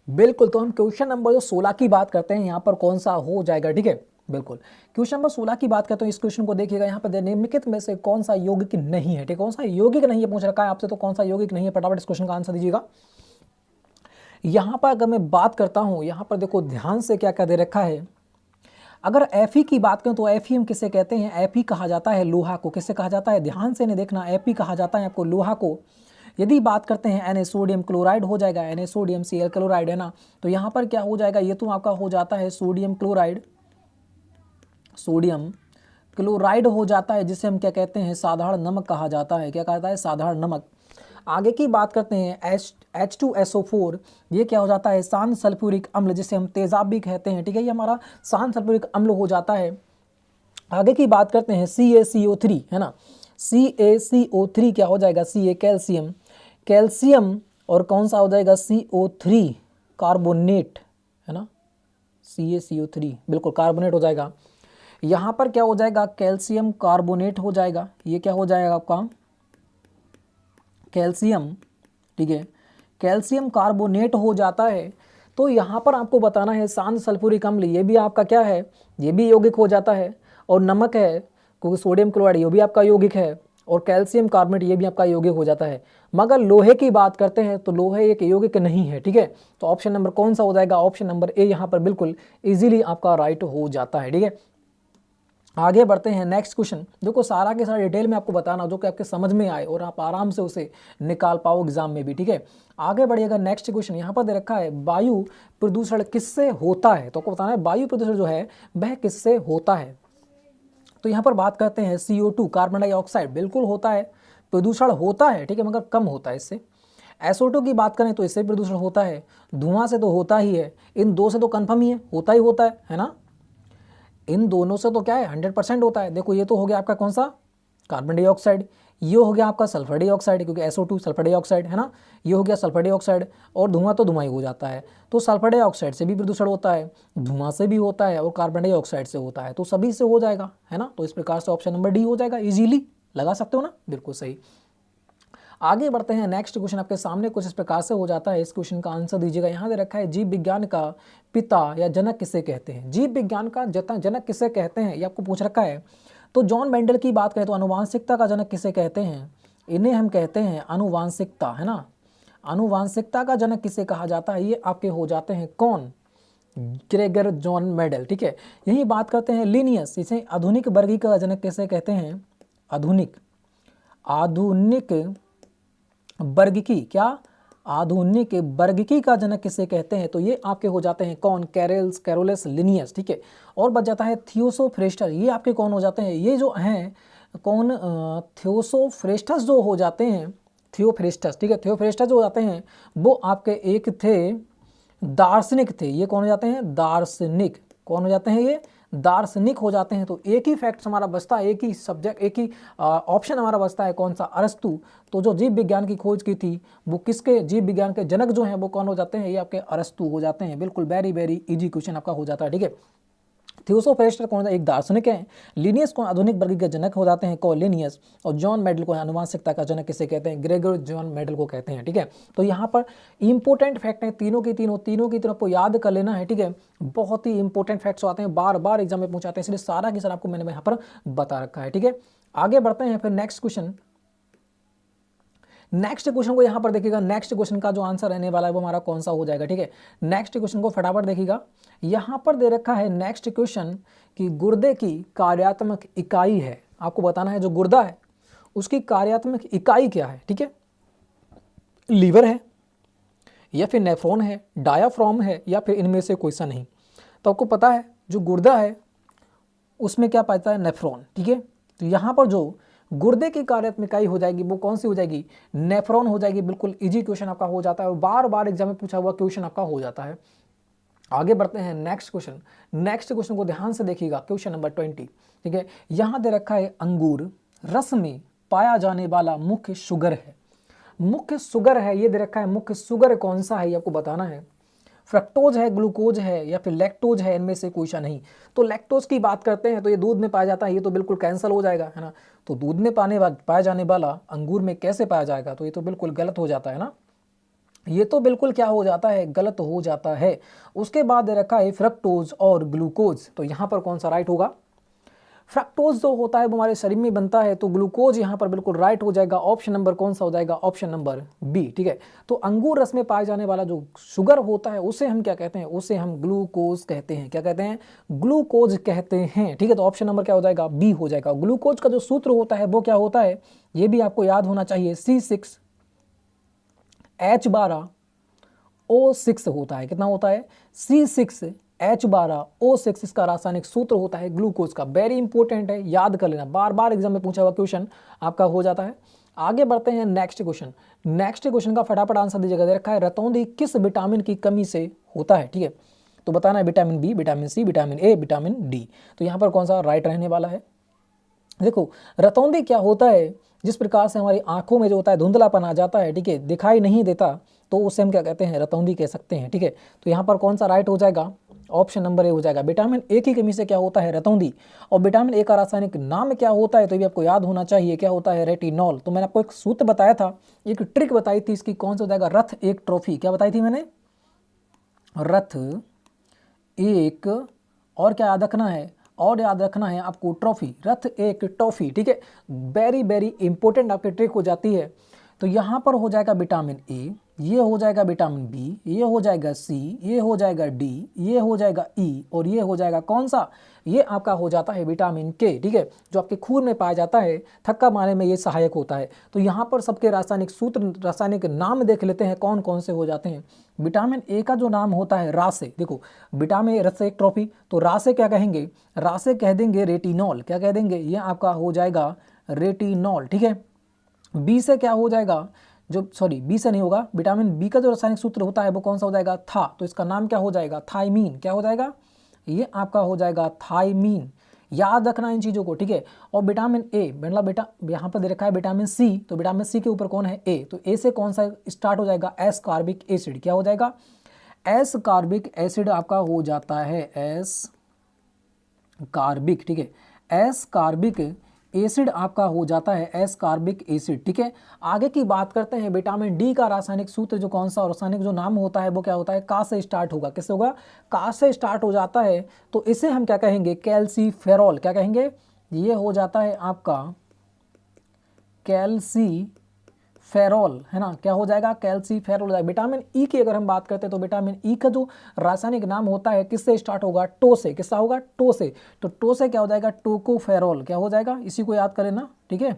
बिल्कुल, तो हम क्वेश्चन नंबर जो 16 की बात करते हैं, यहाँ पर कौन सा हो जाएगा, ठीक है। बिल्कुल, क्वेश्चन नंबर 16 की बात करते हैं। इस क्वेश्चन को देखिएगा, यहाँ पर निम्नलिखित में से कौन सा यौगिक नहीं है, ठीक है। कौन सा यौगिक नहीं है पूछ रखा है आपसे, तो कौन सा यौगिक नहीं है, फटाफट इस क्वेश्चन का आंसर दीजिएगा। यहाँ पर अगर मैं बात करता हूँ, यहाँ पर देखो ध्यान से क्या क्या दे रखा है। अगर Fe की बात करें तो Fe हम किसे कहते हैं? Fe कहा जाता है लोहा को। किसे कहा जाता है? ध्यान से नहीं देखना, Fe कहा जाता है आपको लोहा को। यदि बात करते हैं Na सोडियम क्लोराइड हो जाएगा, Na सोडियम Cl क्लोराइड, है ना। तो यहाँ पर क्या हो जाएगा? ये तो आपका हो जाता है सोडियम क्लोराइड, सोडियम क्लोराइड हो जाता है, जिसे हम क्या कहते हैं? साधारण नमक कहा जाता है। क्या कहता है? साधारण नमक। आगे की बात करते हैं H2SO4, ये क्या हो जाता है? शांत सल्फ्यूरिक अम्ल, जिसे हम तेजाब भी कहते हैं, ठीक है। ये हमारा शांत सल्फ्यूरिक अम्ल हो जाता है। आगे की बात करते हैं CaCO3, है ना। CaCO3 क्या हो जाएगा? Ca कैल्शियम, कैल्शियम, और कौन सा हो जाएगा? CO3 कार्बोनेट, है ना। CaCO3 बिल्कुल कार्बोनेट हो जाएगा। यहाँ पर क्या हो जाएगा? कैल्शियम कार्बोनेट हो जाएगा। ये क्या हो जाएगा आपका? कैल्शियम, ठीक है, कैल्शियम कार्बोनेट हो जाता है। तो यहाँ पर आपको बताना है शांत सल्फ्यूरिक अम्ल, ये भी आपका क्या है? ये भी यौगिक हो जाता है। और नमक है, क्योंकि सोडियम क्लोराइड ये भी आपका यौगिक है। और कैल्शियम कार्बोनेट ये भी आपका यौगिक हो जाता है। मगर लोहे की बात करते हैं तो लोहे एक यौगिक नहीं है, ठीक है। तो ऑप्शन नंबर कौन सा हो जाएगा? ऑप्शन नंबर ए यहाँ पर बिल्कुल इजीली आपका राइट हो जाता है, ठीक है। आगे बढ़ते हैं नेक्स्ट क्वेश्चन। देखो सारा के सारा डिटेल में आपको बताना जो कि आपके समझ में आए और आप आराम से उसे निकाल पाओ एग्जाम में भी, ठीक है। आगे बढ़िएगा, नेक्स्ट क्वेश्चन यहाँ पर दे रखा है, वायु प्रदूषण किससे होता है? तो आपको बताना है वायु प्रदूषण जो है वह किससे होता है। तो यहाँ पर बात करते हैं CO2 कार्बन डाइऑक्साइड, बिल्कुल होता है, प्रदूषण होता है, ठीक है, मगर कम होता है इससे। SO2 की बात करें तो इससे प्रदूषण होता है। धुआं से तो होता ही है, इन दो से तो कन्फर्म ही है, होता है ना। इन दोनों से तो क्या है? 100% होता है। देखो ये तो हो गया आपका कौन सा? Carbon dioxide. ये हो गया आपका सल्फर डाइऑक्साइड, क्योंकि SO2 सल्फर डाइऑक्साइड है ना। ये हो गया सल्फर डाइऑक्साइड, और धुआं तो धुआं ही हो जाता है। तो सल्फर डाइऑक्साइड से भी प्रदूषण होता है, धुआं से भी होता है, और कार्बन डाइऑक्साइड से होता है। तो सभी से हो जाएगा, है ना। तो इस प्रकार से ऑप्शन नंबर डी हो जाएगा। इजीली लगा सकते हो ना, बिल्कुल सही। आगे बढ़ते हैं, नेक्स्ट क्वेश्चन आपके सामने कुछ इस प्रकार से हो जाता है। इस क्वेश्चन का आंसर दीजिएगा। यहाँ दे रखा है, जीव विज्ञान का पिता या जनक किसे कहते हैं? जीव विज्ञान का जनक किसे कहते हैं, ये आपको पूछ रखा है। तो जॉन मेंडल की बात करें तो अनुवांशिकता का जनक किसे कहते हैं? इन्हें हम कहते हैं अनुवांशिकता, है ना। अनुवांशिकता का जनक किसे कहा जाता है? ये आपके हो जाते हैं कौन? ग्रेगर जॉन मेंडल, ठीक है। यही बात करते हैं लिनियस, इसे आधुनिक वर्गीकरण का जनक किसे कहते हैं? आधुनिक वर्गीकी, क्या? आधुनिक वर्गीकी का जनक किसे कहते हैं? तो ये आपके हो जाते हैं कौन? कैरोलस लिनियस, ठीक है। और बच जाता है थियोसोफ्रेस्टस, ये आपके कौन हो जाते हैं? ये जो हैं कौन? थियोसोफ्रेस्टस जो हो जाते हैं, थियोफ्रेस्टस, ठीक है। थियोफ्रेस्टस जो हो जाते हैं वो आपके एक थे दार्शनिक थे। ये कौन हो जाते हैं? दार्शनिक। कौन हो जाते हैं? ये दार्शनिक हो जाते हैं। तो एक ही फैक्ट हमारा बचता है, एक ही सब्जेक्ट, एक ही ऑप्शन हमारा बचता है, कौन सा? अरस्तु। तो जो जीव विज्ञान की खोज की थी वो किसके? जीव विज्ञान के जनक जो हैं वो कौन हो जाते हैं? ये आपके अरस्तु हो जाते हैं। बिल्कुल वेरी वेरी इजी क्वेश्चन आपका हो जाता है, ठीक है। थियोसोफ्रेस्टस कौन? एक दार्शनिक है। लिनियस को आधुनिक वर्ग के जनक हो जाते हैं, कौन? लिनियस। और जॉन मेंडल को अनुवांशिकता का जनक किसे कहते हैं? ग्रेगर जॉन मेंडल को कहते हैं, ठीक है। तो यहाँ पर इंपॉर्टेंट फैक्ट है, तीनों की तीनों आपको याद कर लेना है, ठीक है। बहुत ही इंपॉर्टेंट फैक्ट्स आते हैं, बार बार एग्जाम में पूछाते हैं, इसलिए सारा की सारा आपको मैंने यहाँ पर बता रखा है, ठीक है। आगे बढ़ते हैं फिर नेक्स्ट क्वेश्चन। नेक्स्ट क्वेश्चन को यहाँ पर देखिएगा, नेक्स्ट क्वेश्चन का जो आंसर रहने वाला है वो हमारा कौन सा हो जाएगा, ठीक है। नेक्स्ट क्वेश्चन को फटाफट देखिएगा। यहाँ पर दे रखा है नेक्स्ट क्वेश्चन कि गुर्दे की कार्यात्मक इकाई है। आपको बताना है जो गुर्दा है उसकी कार्यात्मक इकाई क्या है, ठीक है। लीवर है या फिर नेफ्रॉन है, डायाफ्राम है, या फिर इनमें से कोई सा नहीं। तो आपको पता है जो गुर्दा है उसमें क्या पाता है? नेफ्रॉन, ठीक है। तो यहाँ पर जो गुर्दे की कार्यात्मक इकाई हो जाएगी वो कौन सी हो जाएगी, नेफ्रॉन हो जाएगी। बिल्कुल इजी क्वेश्चन आपका हो जाता है और बार बार एग्जाम में पूछा हुआ क्वेश्चन आपका हो जाता है। आगे बढ़ते हैं नेक्स्ट क्वेश्चन। नेक्स्ट क्वेश्चन को ध्यान से देखिएगा, क्वेश्चन नंबर 20। ठीक है, यहाँ दे रखा है अंगूर रस में पाया जाने वाला मुख्य शुगर है। मुख्य शुगर है ये दे रखा है, मुख्य शुगर कौन सा है ये आपको बताना है। फ्रक्टोज है, ग्लूकोज है या फिर लैक्टोज है, इनमें से कोई सा नहीं। तो लैक्टोज की बात करते हैं तो ये दूध में पाया जाता है, ये तो बिल्कुल कैंसिल हो जाएगा, है ना। तो दूध में पाया जाने वाला अंगूर में कैसे पाया जाएगा, तो ये तो बिल्कुल गलत हो जाता है ना, ये तो बिल्कुल क्या हो जाता है, गलत हो जाता है। उसके बाद दे रखा है फ्रक्टोज और ग्लूकोज, तो यहाँ पर कौन सा राइट होगा। फ्रक्टोज जो होता है वो हमारे शरीर में बनता है, तो ग्लूकोज यहाँ पर बिल्कुल राइट हो जाएगा। ऑप्शन नंबर कौन सा हो जाएगा, ऑप्शन नंबर बी। ठीक है, तो अंगूर रस में पाए जाने वाला जो शुगर होता है उसे हम क्या कहते हैं, उसे हम ग्लूकोज कहते हैं। क्या कहते हैं, ग्लूकोज कहते हैं। ठीक है, तो ऑप्शन नंबर क्या हो जाएगा, बी हो जाएगा। ग्लूकोज का जो सूत्र होता है वो क्या होता है, ये भी आपको याद होना चाहिए, C6H12O6 होता है। कितना होता है, C6H12O6 इसका रासायनिक सूत्र होता है ग्लूकोज का। वेरी इंपॉर्टेंट है, याद कर लेना, बार बार एग्जाम में पूछा हुआ क्वेश्चन आपका हो जाता है। आगे बढ़ते हैं नेक्स्ट क्वेश्चन। नेक्स्ट क्वेश्चन का फटाफट आंसर दीजिएगा। दे रखा है रतौंधी किस विटामिन की कमी से होता है। ठीक है, तो बताना है vitamin B, vitamin C, vitamin A, vitamin D. तो यहाँ पर कौन सा राइट रहने वाला है। देखो रतौंधी क्या होता है, जिस प्रकार से हमारी आंखों में जो होता है धुंधलापन आ जाता है, ठीक है, दिखाई नहीं देता, तो उसे हम क्या कहते हैं, रतौंधी कह सकते हैं। ठीक है, तो यहाँ पर कौन सा राइट हो जाएगा, ऑप्शन नंबर ए हो जाएगा। विटामिन ए की कमी से क्या होता है, रतौंधी। और विटामिन ए का रासायनिक नाम क्या होता है, तो ये आपको याद होना चाहिए, क्या होता है, रेटिनॉल। तो मैंने आपको एक सूत्र बताया था, एक ट्रिक बताई थी इसकी, कौन सा हो जाएगा, रथ एक ट्रॉफी। क्या बताई थी मैंने, रथ एक, और क्या याद रखना है, और याद रखना है आपको ट्रॉफी, रथ एक टॉफी। ठीक है, वेरी वेरी इंपॉर्टेंट आपकी ट्रिक हो जाती है। तो यहाँ पर हो जाएगा विटामिन ए, ये हो जाएगा विटामिन बी, ये हो जाएगा सी, ये हो जाएगा डी, ये हो जाएगा ई, और ये हो जाएगा कौन सा, ये आपका हो जाता है विटामिन के। ठीक है, जो आपके खून में पाया जाता है, थक्का मारने में ये सहायक होता है। तो यहाँ पर सबके रासायनिक सूत्र, रासायनिक नाम देख लेते हैं कौन कौन से हो जाते हैं। विटामिन ए का जो नाम होता है रासे, देखो विटामिन रस एक ट्रॉफी, तो रासे क्या कहेंगे, रासे कह देंगे रेटिनॉल। क्या कह देंगे, ये आपका हो जाएगा रेटिनॉल। ठीक है, बी से क्या हो जाएगा, जो सॉरी बी से नहीं होगा, विटामिन बी का जो रासायनिक सूत्र होता है वो कौन सा हो जाएगा, था। तो इसका नाम क्या हो जाएगा, थायमीन। क्या हो जाएगा, ये आपका हो जाएगा थायमीन। याद रखना इन चीज़ों को। ठीक है, और विटामिन ए मतलब बेटा यहाँ पर दे रखा है विटामिन सी, तो विटामिन सी के ऊपर कौन है, ए। तो ए से कौन सा स्टार्ट हो जाएगा, एस कार्बिक एसिड। क्या हो जाएगा, एस कार्बिक एसिड आपका हो जाता है, एस कार्बिक। ठीक है, एस कार्बिक एसिड आपका हो जाता है एस कार्बिक एसिड। ठीक है, आगे की बात करते हैं। विटामिन डी का रासायनिक सूत्र जो कौन सा, रासायनिक जो नाम होता है वो क्या होता है, का से स्टार्ट होगा। किससे होगा, का से स्टार्ट हो जाता है, तो इसे हम क्या कहेंगे, कैल्सीफेरॉल। क्या कहेंगे, ये हो जाता है आपका कैल्सीफेरॉल, है ना। क्या हो जाएगा, कैल्सीफेरॉल हो जाएगा। विटामिन ई की अगर हम बात करते हैं तो विटामिन ई का जो रासायनिक नाम होता है किससे स्टार्ट होगा, टो से। किसका होगा, टो से। तो टो से क्या हो जाएगा, टोकोफेरॉल। क्या हो जाएगा, इसी को याद करें ना। ठीक है,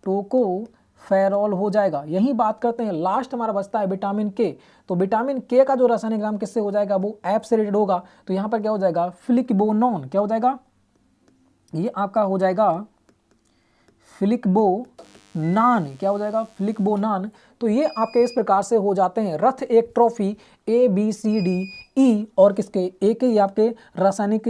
टोकोफेरॉल हो जाएगा। यही बात करते हैं, लास्ट हमारा बचता है विटामिन के। तो विटामिन के का जो रासायनिक नाम किससे हो जाएगा, वो एप से रिलेटेड होगा। तो यहाँ पर क्या हो जाएगा, फ्लिकबोनॉन। क्या हो जाएगा, ये आपका हो जाएगा फ्लिकबोनान। क्या हो जाएगा, फ्लिकबोनान। तो ये आपके इस प्रकार से हो जाते हैं रथ एक trophy, A B C D E, और किसके, ए के आपके रासायनिक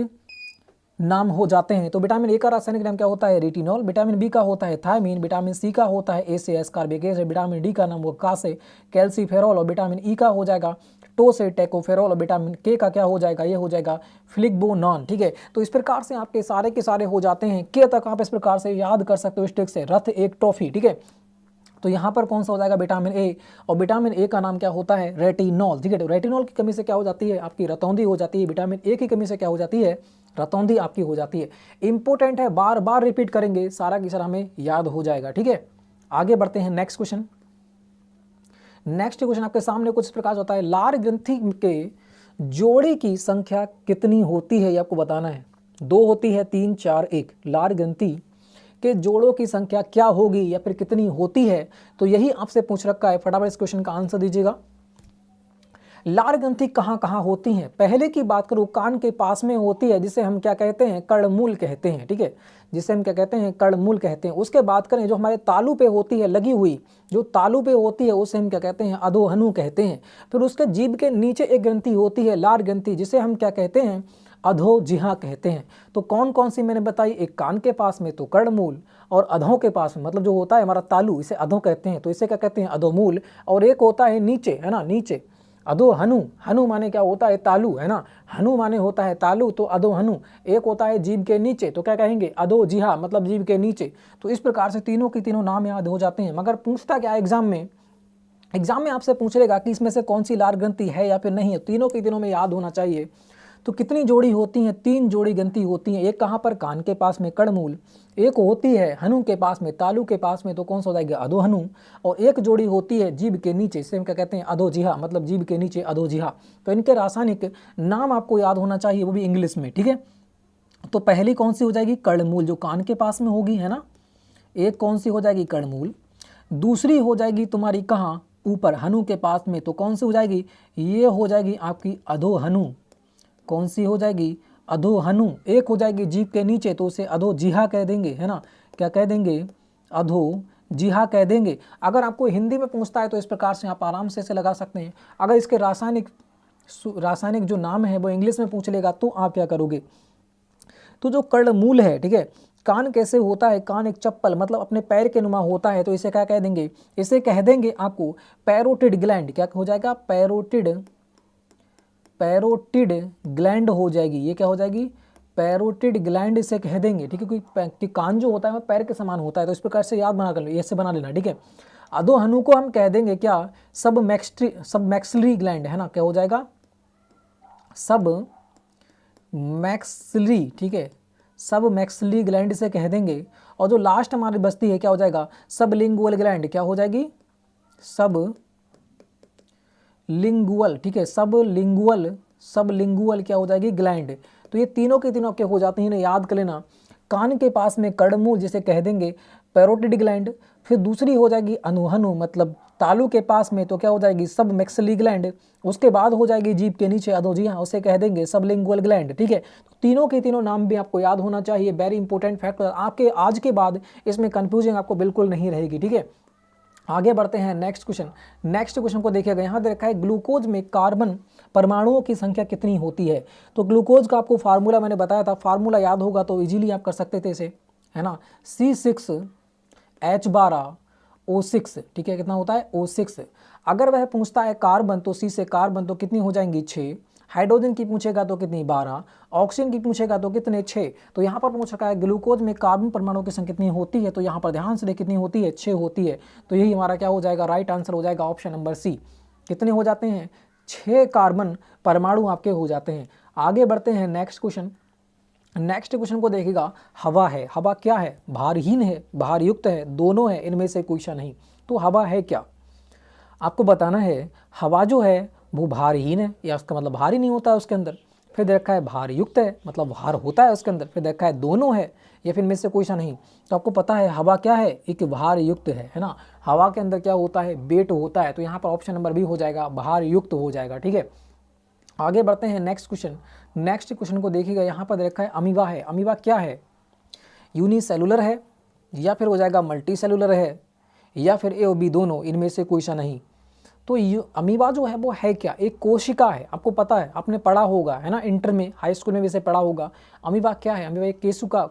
नाम हो जाते हैं। तो विटामिन ए का रासायनिक नाम क्या होता है, रेटिनॉल। विटामिन बी का होता है थायमीन। विटामिन सी का होता है ए से एस कार्बिक एसिड। विटामिन डी का नाम वो का से कैल्सीफेरॉल। और विटामिन ई का हो जाएगा टो से टेकोफेरॉल। और विटामिन के का क्या हो जाएगा, ये हो जाएगा फ्लिकबोनॉन। ठीक है, तो इस प्रकार से आपके सारे के सारे हो जाते हैं। के तक आप इस प्रकार से याद कर सकते हो इस ट्रिक से, रथ एक ट्रॉफी। ठीक है, तो यहाँ पर कौन सा हो जाएगा, विटामिन ए। और विटामिन ए का नाम क्या होता है, रेटिनॉल। ठीक है, तो रेटिनॉल की कमी से क्या हो जाती है, आपकी रतौंधी हो जाती है। विटामिन ए की कमी से क्या हो जाती है, रतौंधी आपकी हो जाती है। इंपॉर्टेंट है, बार बार रिपीट करेंगे, सारा की सारा हमें याद हो जाएगा। ठीक है, आगे बढ़ते हैं नेक्स्ट क्वेश्चन। नेक्स्ट क्वेश्चन आपके सामने कुछ इस प्रकार होता है, लार ग्रंथि के जोड़े की संख्या कितनी होती है, ये आपको बताना है। 2 होती है, 3, 4, 1। लार ग्रंथि के जोड़ों की संख्या क्या होगी या फिर कितनी होती है, तो यही आपसे पूछ रखा है। फटाफट इस क्वेश्चन का आंसर दीजिएगा। लार ग्रंथि कहाँ कहाँ होती हैं? पहले की बात करूँ, कान के पास में होती है, जिसे हम क्या कहते हैं, कर्णमूल कहते हैं, ठीक है, जिसे हम क्या कहते हैं, कर्णमूल कहते हैं। उसके बात करें जो हमारे तालू पे होती है लगी हुई, जो तालू पे होती है उसे हम क्या कहते हैं, अधोहनु कहते हैं। फिर उसके जीभ के नीचे एक ग्रंथि होती है लार ग्रंथि, जिसे हम क्या कहते हैं, अधोजिह्वा कहते हैं। तो कौन कौन सी मैंने बताई, एक कान के पास में तो कर्णमूल, और अधों के पास में मतलब जो होता है हमारा तालू, इसे अधो कहते हैं, तो इसे क्या कहते हैं, अधोमूल। और एक होता है नीचे, है ना, नीचे, अधो हनु, हनु माने क्या होता है, तालू, है ना, हनु माने होता है तालू, तो अधो हनु। एक होता है जीभ के नीचे, तो क्या कहेंगे, अधोजिह्वा मतलब जीभ के नीचे। तो इस प्रकार से तीनों की तीनों नाम याद हो जाते हैं। मगर पूछता क्या एग्जाम में आपसे पूछ लेगा कि इसमें से कौन सी लार ग्रंथि है या फिर नहीं है, तीनों की तीनों में याद होना चाहिए। तो कितनी जोड़ी होती हैं, 3 जोड़ी ग्रंथि होती हैं। एक कहाँ पर, कान के पास में कर्णमूल, एक होती है हनु के पास में, तालू के पास में, तो कौन सा हो जाएगा, अधोहनु। और एक जोड़ी होती है जीभ के नीचे, इसे हम क्या कहते हैं, अधोजिह्वा मतलब जीभ के नीचे, अधोजिह्वा। तो इनके रासायनिक नाम आपको याद होना चाहिए, वो भी इंग्लिश में, ठीक है। तो पहली कौन सी हो जाएगी, कर्णमूल, जो कान के पास में होगी, है ना। एक कौन सी हो जाएगी, कर्णमूल। दूसरी हो जाएगी तुम्हारी कहाँ, ऊपर हनु के पास में, तो कौन सी हो जाएगी, ये हो जाएगी आपकी अधोहनु। कौन सी हो जाएगी, अधोहनु। एक हो जाएगी जीभ के नीचे, तो उसे अधोजिह्वा कह देंगे, है ना, क्या कह देंगे, अधोजिह्वा कह देंगे। अगर आपको हिंदी में पूछता है तो इस प्रकार से आप आराम से इसे लगा सकते हैं। अगर इसके रासायनिक जो नाम है वो इंग्लिश में पूछ लेगा तो आप क्या करोगे। तो जो कर्णमूल है, ठीक है, कान कैसे होता है, कान एक चप्पल मतलब अपने पैर के नुमा होता है, तो इसे क्या कह देंगे, इसे कह देंगे आपको पैरोटिड ग्लैंड। क्या हो जाएगा, पैरोटिड ग्लैंड हो जाएगी। ये क्या हो जाएगी, पैरोटिड ग्लैंड इसे कह देंगे, ठीक है। क्योंकि कान जो होता है वो पैर के समान होता है, तो इस प्रकार से याद बना कर लो, ऐसे बना लेना, ठीक है। अधोहनु को हम कह देंगे क्या, सब मैक्सिलरी ग्लैंड, है ना, क्या हो जाएगा, सब मैक्सिलरी, ठीक है, सब मैक्सिलरी ग्लैंड से कह देंगे। और जो लास्ट हमारी बस्ती है क्या हो जाएगा, सब लिंगुअल ग्लैंड, क्या हो जाएगी, सब लिंगुअल, ठीक है, सब लिंगुअल क्या हो जाएगी, ग्लैंड। तो ये तीनों के तीनों आपके हो जाते हैं, याद कर लेना। कान के पास में कर्णमूल जिसे कह देंगे पैरोटिड ग्लैंड, फिर दूसरी हो जाएगी अधोहनु मतलब तालू के पास में, तो क्या हो जाएगी, सब मैक्सिलरी ग्लैंड। उसके बाद हो जाएगी जीभ के नीचे अधोजिह्वा, उसे कह देंगे सब लिंगुअल ग्लैंड, ठीक है। तो तीनों के तीनों नाम भी आपको याद होना चाहिए, वेरी इंपॉर्टेंट फैक्ट। आपके आज के बाद इसमें कंफ्यूजन आपको बिल्कुल नहीं रहेगी, ठीक है। आगे बढ़ते हैं नेक्स्ट क्वेश्चन को देखिएगा। यहाँ देखा है ग्लूकोज में कार्बन परमाणुओं की संख्या कितनी होती है। तो ग्लूकोज का आपको फार्मूला मैंने बताया था, फार्मूला याद होगा तो इजीली आप कर सकते थे इसे, है ना, C6H12O6, ठीक है, कितना होता है, O6। अगर वह पूछता है कार्बन, तो C से कार्बन तो कितनी हो जाएंगी, 6। हाइड्रोजन की पूछेगा तो कितनी, 12। ऑक्सीजन की पूछेगा तो कितने, 6। तो यहाँ पर पूछ रखा है ग्लूकोज में कार्बन परमाणु की संख्या कितनी होती है, तो यहाँ पर ध्यान से देख कितनी होती है, 6 होती है। तो यही हमारा क्या हो जाएगा, राइट आंसर हो जाएगा ऑप्शन नंबर सी। कितने हो जाते हैं, 6 कार्बन परमाणु आपके हो जाते हैं। आगे बढ़ते हैं नेक्स्ट क्वेश्चन को देखिएगा। हवा है, हवा क्या है, भारहीन है, भारयुक्त है, दोनों है, इनमें से कोई सा नहीं। तो हवा है क्या, आपको बताना है। हवा जो है वो भारहीन है, या उसका मतलब भारी नहीं होता है उसके अंदर। फिर दे रखा है भारयुक्त है, मतलब भार होता है उसके अंदर। फिर देखा है दोनों है, या फिर इनमें से कोई सा नहीं। तो आपको पता है हवा क्या है, एक भारयुक्त है ना। हवा के अंदर क्या होता है, वेट होता है। तो यहाँ पर ऑप्शन नंबर बी हो जाएगा, भारयुक्त हो जाएगा, ठीक है। आगे बढ़ते हैं नेक्स्ट क्वेश्चन को देखिएगा। यहाँ पर देखा है अमीबा है, अमीबा क्या है, यूनिसेलुलर है, या फिर हो जाएगा मल्टी सेलुलर है, या फिर ए और बी दोनों, इनमें से कोई सा नहीं। तो अमीबा जो है वो है क्या, एक कोशिका है। आपको पता है, आपने पढ़ा होगा, है ना, इंटर में, हाई स्कूल में भी इसे पढ़ा होगा। अमीबा क्या है, अमीबा एक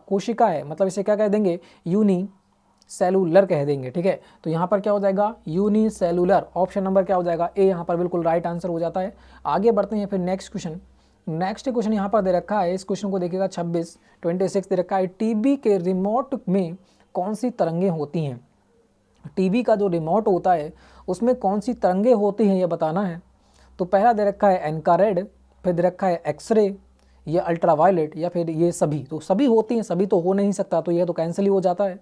कोशिका है, मतलब इसे क्या कह देंगे, यूनिसेलुलर कह देंगे, ठीक है। तो यहाँ पर क्या हो जाएगा, यूनिसेलुलर। ऑप्शन नंबर क्या हो जाएगा, ए, यहाँ पर बिल्कुल राइट आंसर हो जाता है। आगे बढ़ते हैं फिर नेक्स्ट क्वेश्चन यहाँ पर दे रखा है। इस क्वेश्चन को देखिएगा, 26 दे रखा है। टीबी के रिमोट में कौन सी तरंगें होती हैं। टीवी का जो रिमोट होता है उसमें कौन सी तरंगें होती हैं, ये बताना है। तो पहला दे रखा है इन्फ्रारेड, फिर दे रखा है एक्सरे, या अल्ट्रावायलेट, या फिर ये सभी। तो सभी होती हैं, सभी तो हो नहीं सकता, तो यह तो कैंसिल ही हो जाता है।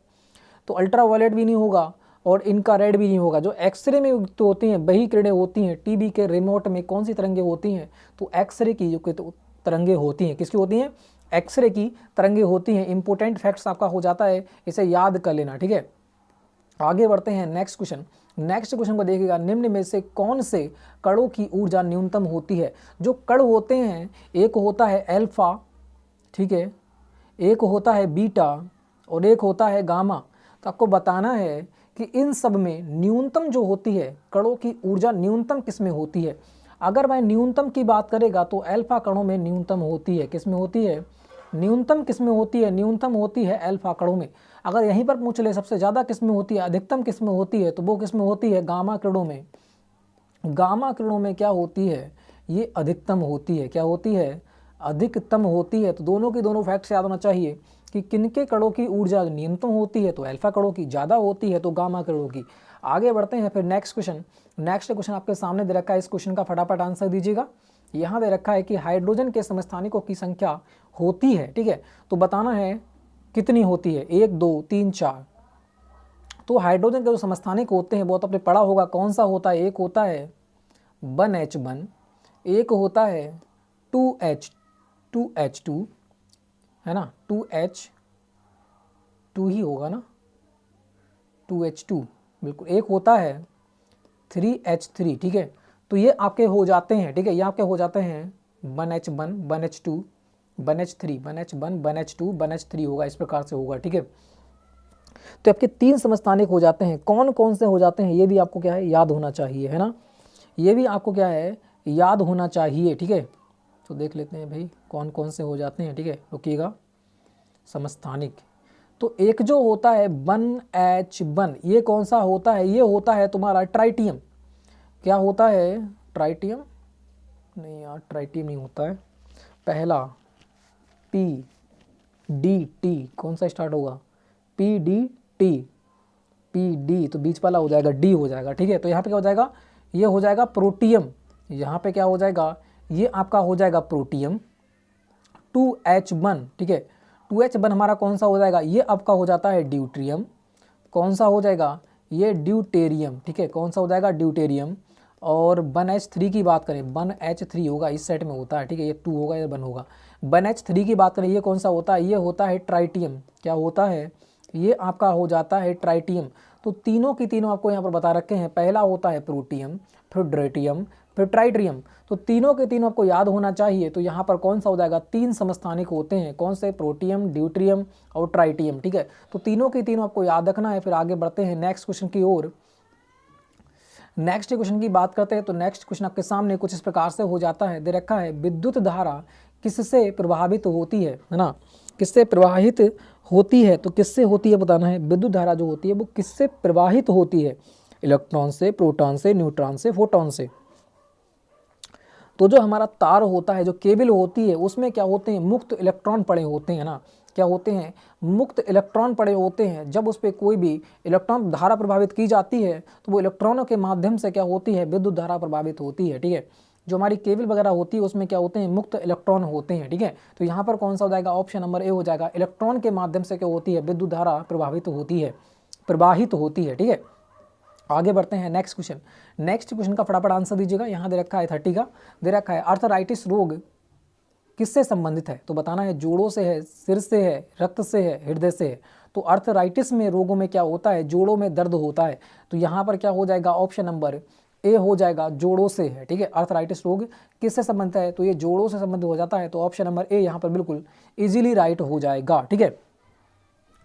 तो अल्ट्रावायलेट भी नहीं होगा और इन्फ्रारेड भी नहीं होगा। जो एक्सरे में तो होती हैं वही किरणें होती हैं। टीवी के रिमोट में कौन सी तरंगें होती हैं, तो एक्सरे की जो तरंगें होती हैं। किसकी होती हैं, एक्सरे की तरंगें होती हैं। इंपॉर्टेंट फैक्ट्स आपका हो जाता है, इसे याद कर लेना, ठीक है। आगे बढ़ते हैं नेक्स्ट नेक्स्ट क्वेश्चन को देखिएगा, निम्न में से कौन से कणों की ऊर्जा न्यूनतम होती है। जो कण होते हैं, एक होता है अल्फा, ठीक है, एक होता है बीटा और एक होता है गामा। तो आपको बताना है कि इन सब में न्यूनतम जो होती है, कणों की ऊर्जा न्यूनतम किस में होती है। अगर मैं न्यूनतम की बात करेगा तो अल्फा कणों में न्यूनतम होती है। किस में होती है? न्यूनतम किस में होती है? न्यूनतम होती है अल्फा कणों में। अगर यहीं पर पूछ ले सबसे ज़्यादा किस में होती है, अधिकतम किस में होती है, तो वो किस में होती है? गामा किरणों में। गामा किरणों में क्या होती है? ये अधिकतम होती है। क्या होती है? अधिकतम होती है। तो दोनों के दोनों फैक्ट्स याद होना चाहिए कि किनके कणों की ऊर्जा न्यूनतम होती है, तो अल्फा कणों की, ज़्यादा होती है तो गामा कणों की। आगे बढ़ते हैं फिर नेक्स्ट क्वेश्चन। नेक्स्ट क्वेश्चन आपके सामने दे रखा है, इस क्वेश्चन का फटाफट आंसर दीजिएगा। यहाँ दे रखा है कि हाइड्रोजन के समस्थानिकों की संख्या होती है, ठीक है, तो बताना है कितनी होती है, 1 2 3 4। तो हाइड्रोजन के जो समस्थानिक होते हैं वो तो आपने पढ़ा होगा, कौन सा होता है? एक होता है 1H1, एक होता है 2H2, है ना, 2H2 ही होगा ना, 2H2 बिल्कुल। एक होता है 3H3, ठीक है। तो ये आपके हो जाते हैं, ठीक है, ये आपके हो जाते हैं 1H1 1H2 1H3 1H1 1H2 1H3 होगा, इस प्रकार से होगा, ठीक है। तो आपके 3 समस्थानिक हो जाते हैं। कौन कौन से हो जाते हैं ये भी आपको क्या है? याद होना चाहिए, है ना, ये भी आपको क्या है? याद होना चाहिए, ठीक है। तो देख लेते हैं भाई कौन कौन से हो जाते हैं, ठीक है, रुकिएगा। समस्थानिक तो एक जो होता है 1H1, ये कौन सा होता है? ये होता है तुम्हारा ट्राइटियम। क्या होता है? ट्राइटियम नहीं यार, ट्राइटियम नहीं होता है। पहला PDT, कौन सा स्टार्ट होगा? PDT, PD, तो बीच वाला हो जाएगा D हो जाएगा, ठीक है। तो यहाँ पे क्या हो जाएगा? ये हो जाएगा प्रोटियम। यहाँ पे क्या हो जाएगा? ये आपका हो जाएगा प्रोटियम। 2H1, ठीक है, 2H1 हमारा कौन सा हो जाएगा? ये आपका हो जाता है ड्यूट्रियम। कौन सा हो जाएगा? ये ड्यूटेरियम, ठीक है, कौन सा हो जाएगा? ड्यूटेरियम। और 1H3 की बात करें, 1H3 होगा, इस सेट में होता है, ठीक है, ये 2 होगा, ये 1 होगा। 1H3 की बात करें, ये कौन सा होता है? ये होता है ट्राइटियम। क्या होता है? ये आपका हो जाता है ट्राइटियम। तो तीनों की तीनों आपको यहाँ पर बता रखे हैं। पहला होता है प्रोटियम, फिर ड्रेटियम, फिर ट्राइट्रियम। तो तीनों के तीनों आपको याद होना चाहिए। तो यहाँ पर कौन सा हो जाएगा? 3 समस्थानिक होते हैं। कौन से? प्रोटियम, ड्यूट्रियम और ट्राइटियम, ठीक है। तो तीनों की तीनों आपको याद रखना है। फिर आगे बढ़ते हैं नेक्स्ट क्वेश्चन की ओर। नेक्स्ट क्वेश्चन की बात करते हैं तो नेक्स्ट क्वेश्चन आपके सामने कुछ इस प्रकार से हो जाता है, दे रखा है, विद्युत धारा किससे प्रभावित होती है ना, किससे प्रवाहित होती है। तो किससे होती है बताना है। विद्युत धारा जो होती है वो किससे प्रवाहित होती है? इलेक्ट्रॉन से, प्रोटॉन से, न्यूट्रॉन से, फोटॉन से। तो जो हमारा तार होता है, जो केबल होती है, उसमें क्या होते हैं? मुक्त इलेक्ट्रॉन पड़े होते हैं ना। क्या होते हैं? मुक्त इलेक्ट्रॉन पड़े होते हैं। जब उस पर कोई भी इलेक्ट्रॉन धारा प्रभावित की जाती है तो वो इलेक्ट्रॉनों के माध्यम से क्या होती है? विद्युत धारा प्रभावित होती है, ठीक है। जो हमारी केबल वगैरह होती है उसमें क्या होते हैं? मुक्त इलेक्ट्रॉन होते हैं, ठीक है। तो यहाँ पर कौन सा हो जाएगा? ऑप्शन नंबर ए हो जाएगा। इलेक्ट्रॉन के माध्यम से क्या होती है? विद्युत धारा प्रभावित होती है, प्रवाहित होती है, ठीक है। आगे बढ़ते हैं नेक्स्ट क्वेश्चन। नेक्स्ट क्वेश्चन का फटाफट आंसर दीजिएगा। यहाँ दे रखा है 30 का, दे रखा है आर्थराइटिस रोग किससे संबंधित है। तो बताना है जोड़ों से है, सिर से है, रक्त से है, हृदय से है। तो आर्थराइटिस में रोगों में क्या होता है? जोड़ों में दर्द होता है। तो यहाँ पर क्या हो जाएगा? ऑप्शन नंबर ए हो जाएगा, जोड़ों से है, ठीक है। आर्थराइटिस रोग किससे संबंधित है? तो ये जोड़ों से संबंधित हो जाता है। तो ऑप्शन नंबर ए यहाँ पर बिल्कुल इजीली राइट हो जाएगा, ठीक है।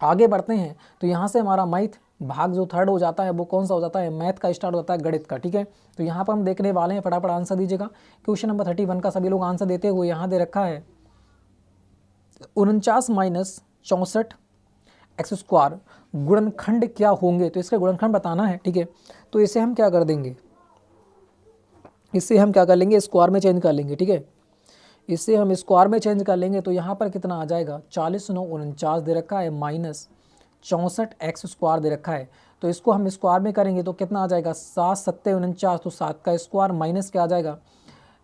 आगे बढ़ते हैं तो यहाँ से हमारा मैथ भाग जो थर्ड हो जाता है वो कौन सा हो जाता है? मैथ का स्टार्ट होता है, गणित का, ठीक है। तो यहाँ पर हम देखने वाले हैं, फटाफट आंसर दीजिएगा। क्वेश्चन नंबर 31 का सभी लोग आंसर देते हुए यहाँ दे रखा है 49 माइनस 64 एक्स स्क्वायर गुणनखंड क्या होंगे। तो इसका गुणनखंड बताना है, ठीक है। तो इसे हम क्या कर देंगे? इसे हम क्या कर लेंगे? स्क्वायर में चेंज कर लेंगे, ठीक है। इसे हम स्क्वायर में चेंज कर लेंगे तो यहाँ पर कितना आ जाएगा? 40 9 49 दे रखा है, माइनस 64 एक्स स्क्वायर दे रखा है। तो इसको हम स्क्वायर में करेंगे तो कितना आ जाएगा? 7 7 49, तो 7 का स्क्वायर माइनस क्या आ जाएगा?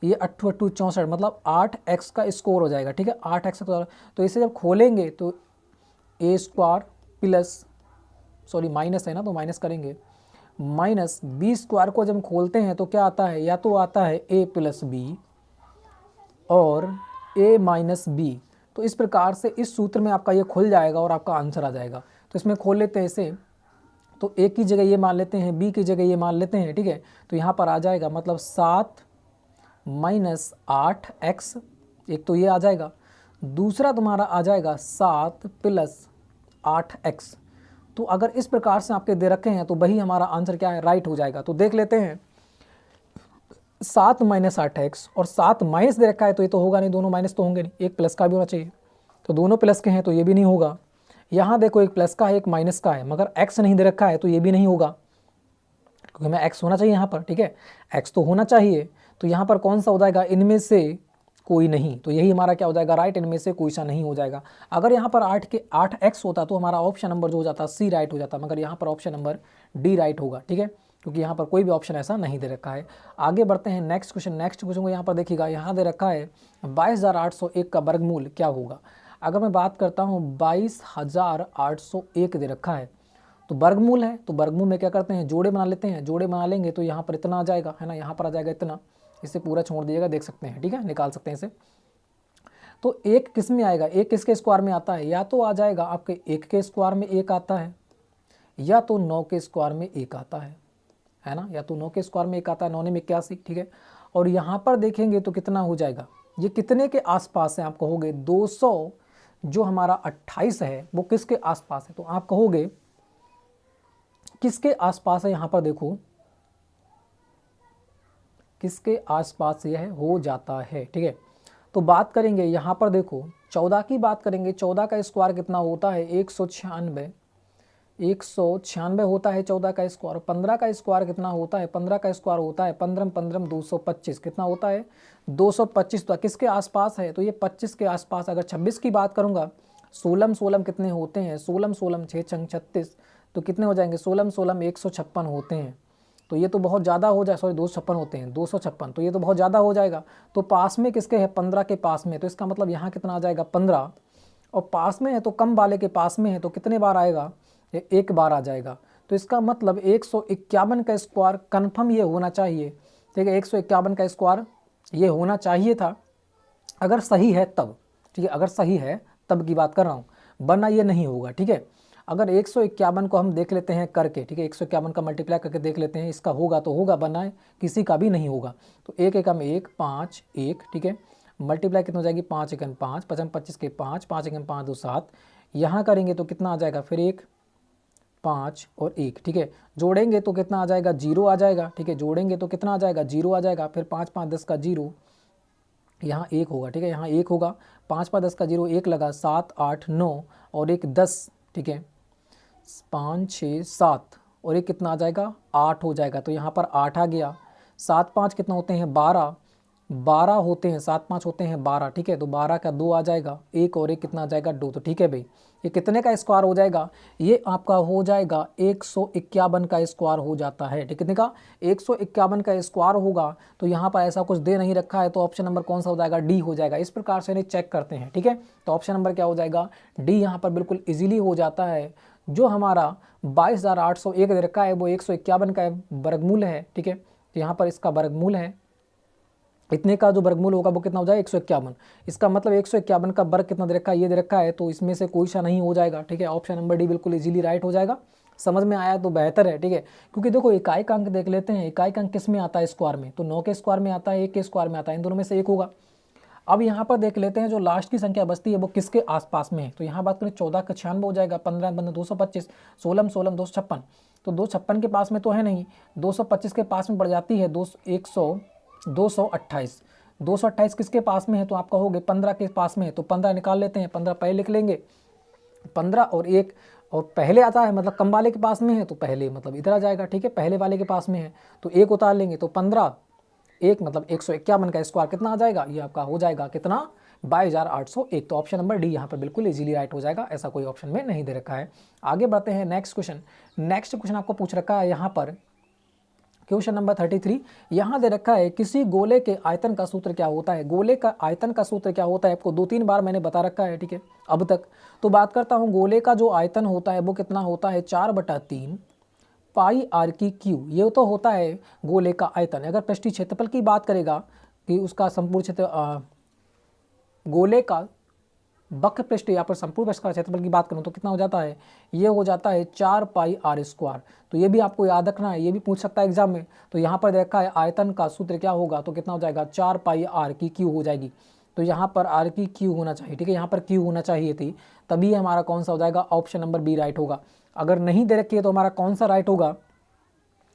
ये 8 8 64, मतलब 8x का स्क्वायर हो जाएगा, ठीक है, 8x का। तो इसे जब खोलेंगे तो ए स्क्वायर प्लस, सॉरी माइनस है ना, तो माइनस करेंगे, माइनस बी स्क्वायर को जब खोलते हैं तो क्या आता है? या तो आता है ए प्लस बी और a माइनस बी। तो इस प्रकार से इस सूत्र में आपका ये खुल जाएगा और आपका आंसर आ जाएगा। तो इसमें खोल लेते हैं इसे, तो ए की जगह ये मान लेते हैं, बी की जगह ये मान लेते हैं, ठीक है। तो यहाँ पर आ जाएगा मतलब 7 माइनस 8x, एक तो ये आ जाएगा, दूसरा तुम्हारा आ जाएगा 7 प्लस 8x। तो अगर इस प्रकार से आपके दे रखे हैं तो वही हमारा आंसर क्या है, राइट हो जाएगा। तो देख लेते हैं 7 माइनस 8x और 7 माइनस दे रखा है तो ये तो होगा नहीं, दोनों माइनस तो होंगे नहीं, एक प्लस का भी होना चाहिए, तो दोनों प्लस के हैं तो ये भी नहीं होगा। यहाँ देखो एक प्लस का है एक माइनस का है, मगर x नहीं दे रखा है तो ये भी नहीं होगा, क्योंकि हमें x होना चाहिए यहाँ पर, ठीक है, x तो होना चाहिए। तो यहाँ पर कौन सा हो जाएगा, इनमें से कोई नहीं, तो यही हमारा क्या हो जाएगा, राइट, इनमें से कोई सा नहीं हो जाएगा। अगर यहाँ पर 8x होता तो हमारा ऑप्शन नंबर जो हो जाता सी राइट हो जाता, मगर यहाँ पर ऑप्शन नंबर डी राइट होगा, ठीक है, क्योंकि यहाँ पर कोई भी ऑप्शन ऐसा नहीं दे रखा है। आगे बढ़ते हैं नेक्स्ट क्वेश्चन। नेक्स्ट क्वेश्चन को यहाँ पर देखिएगा, यहाँ दे रखा है 22,801 का वर्गमूल क्या होगा। अगर मैं बात करता हूँ 22,801 दे रखा है तो वर्गमूल है, तो वर्गमूल में क्या करते हैं, जोड़े बना लेते हैं, जोड़े बना लेंगे तो यहाँ पर इतना आ जाएगा, है ना, यहाँ पर आ जाएगा इतना, इसे पूरा छोड़ दीजिएगा, देख सकते हैं, ठीक है, निकाल सकते हैं इसे। तो एक किस में आएगा, एक किसके स्क्वायर में आता है, या तो आ जाएगा आपके 1 के स्क्वायर में 1 आता है, या तो 9 के स्क्वायर में 1 आता है ना, या तो 9 के स्क्वायर में 1 आता है, 9 में 81, ठीक है। और यहाँ पर देखेंगे तो कितना हो जाएगा, ये कितने के आसपास है, आप कहोगे 200 जो हमारा 28 है वो किसके आसपास है, तो आप कहोगे किसके आसपास है, यहाँ पर देखो किसके आसपास यह हो जाता है, ठीक है। तो बात करेंगे यहाँ पर देखो 14 की बात करेंगे, 14 का स्क्वायर कितना होता है 196, 196 होता है 14 का स्क्वायर। 15 का स्क्वायर कितना होता है, 15 का स्क्वायर होता है 15 15 225, कितना होता है 225। तो किसके आसपास है, तो ये 25 के आसपास। अगर 26 की बात करूँगा, 16 16 कितने होते हैं, 16 16 6 छंग 36, तो कितने हो जाएंगे 16 16 156 होते हैं, तो ये तो बहुत ज़्यादा हो जाए, सॉरी 256 होते हैं, 256, तो ये तो बहुत ज़्यादा हो जाएगा। तो पास में किसके है, 15 के पास में, तो इसका मतलब यहाँ कितना आ जाएगा 15, और पास में है तो कम वाले के पास में है तो कितने बार आएगा, ये एक बार आ जाएगा। तो इसका मतलब 151 का स्क्वायर कन्फर्म ये होना चाहिए, ठीक है, 151 का स्क्वायर ये होना चाहिए था, अगर सही है तब, ठीक है, अगर सही है तब की बात कर रहा हूँ, वरना ये नहीं होगा, ठीक है। अगर 151 को हम देख लेते हैं करके, ठीक है, 151 का मल्टीप्लाई करके देख लेते हैं, इसका होगा तो होगा, वरना किसी का भी नहीं होगा। तो 1 एकम 1 5 1, ठीक है, मल्टीप्लाई कितना हो जाएगी 5 एकम 5 5 25 के 5 5 एकम 5 2 7, यहाँ करेंगे तो कितना आ जाएगा फिर 1 5 और 1, ठीक है, जोड़ेंगे तो कितना आ जाएगा 0 आ जाएगा, ठीक है, जोड़ेंगे तो कितना आ जाएगा 0 आ जाएगा, फिर 5 5 10 का 0, यहाँ 1 होगा, ठीक है, यहाँ 1 होगा, 5 5 10 का 0 1 लगा, 7 8 9 और 1 10, ठीक है, 5 6 7 और एक कितना आ जाएगा 8 हो जाएगा, तो यहाँ पर 8 आ गया। 7 5 कितना होते हैं 12, 12 होते हैं, 7 5 होते हैं 12, ठीक है, तो 12 का 2 आ जाएगा, 1 और 1 कितना आ जाएगा 2, तो ठीक है भाई, ये कितने का स्क्वायर हो जाएगा, ये आपका हो जाएगा 151 का स्क्वायर हो जाता है, ठीक, कितने का 151 का स्क्वायर होगा। तो यहाँ पर ऐसा कुछ दे नहीं रखा है, तो ऑप्शन नंबर कौन सा हो जाएगा, डी हो जाएगा। इस प्रकार से इन्हें चेक करते हैं, ठीक है, तो ऑप्शन नंबर क्या हो जाएगा, डी यहाँ पर बिल्कुल ईजिली हो जाता है। जो हमारा 22,801 दे रखा है वो 151 का वर्गमूल है, ठीक है, तो यहाँ पर इसका वर्गमूल है, इतने का जो वर्गमूल होगा वो कितना हो जाएगा 151। इसका मतलब 151 का वर्ग कितना दे रखा है, ये दे रखा है, तो इसमें से कोई सा नहीं हो जाएगा, ठीक है, ऑप्शन नंबर डी बिल्कुल इजीली राइट हो जाएगा। समझ में आया तो बेहतर है, ठीक है, क्योंकि देखो इकाई का अंक देख लेते हैं, इकाई का अंक किस में आता है स्क्वायर में, तो 9 के स्क्वायर में आता है, 1 के स्क्वायर में आता है, इन दोनों में से एक होगा। अब यहाँ पर देख लेते हैं जो लास्ट की संख्या बचती है वो किसके आसपास में है, तो यहाँ बात करें 14 का 96 हो जाएगा, 15 15 225, 16 16 256, तो 256 के पास में तो है नहीं, 225 के पास में पड़ जाती है 228, 228 किसके पास में है, तो आप कहोगे 15 के पास में है, तो 15 निकाल लेते हैं, 15 पहले लिख लेंगे, 15 और 1 और पहले आता है मतलब कम वाले के पास में है तो पहले मतलब इधर आ जाएगा, ठीक है, पहले वाले के पास में है तो 1 उतार लेंगे, तो 15 1 मतलब 151 का स्क्वायर कितना आ जाएगा, ये आपका हो जाएगा कितना 22,801। तो ऑप्शन नंबर डी यहाँ पर बिल्कुल इजीली राइट हो जाएगा, ऐसा कोई ऑप्शन में नहीं दे रखा है। आगे बढ़ते हैं नेक्स्ट क्वेश्चन। नेक्स्ट क्वेश्चन आपको पूछ रखा है यहाँ पर क्वेश्चन नंबर 33, यहाँ दे रखा है किसी गोले के आयतन का सूत्र क्या होता है। गोले का आयतन का सूत्र क्या होता है आपको 2-3 बार मैंने बता रखा है, ठीक है, अब तक। तो बात करता हूँ गोले का जो आयतन होता है वो कितना होता है 4/3 पाई आर की क्यू, ये तो होता है गोले का आयतन। अगर पृष्ठीय क्षेत्रफल की बात करेगा कि उसका संपूर्ण क्षेत्र गोले का वक्र पृष्ठ या पर संपूर्ण पृष्ठ का क्षेत्रफल की बात करूँ तो कितना हो जाता है, ये हो जाता है 4 पाई आर स्क्वायर। तो ये भी आपको याद रखना है, ये भी पूछ सकता है एग्जाम में। तो यहाँ पर देखा है आयतन का सूत्र क्या होगा, तो कितना हो जाएगा 4 पाई आर की क्यू हो जाएगी। तो यहाँ पर आर की क्यू होना चाहिए, ठीक है, यहाँ पर क्यू होना चाहिए थी, तभी हमारा कौन सा हो जाएगा, ऑप्शन नंबर बी राइट होगा। अगर नहीं दे रखी है तो हमारा कौन सा राइट होगा,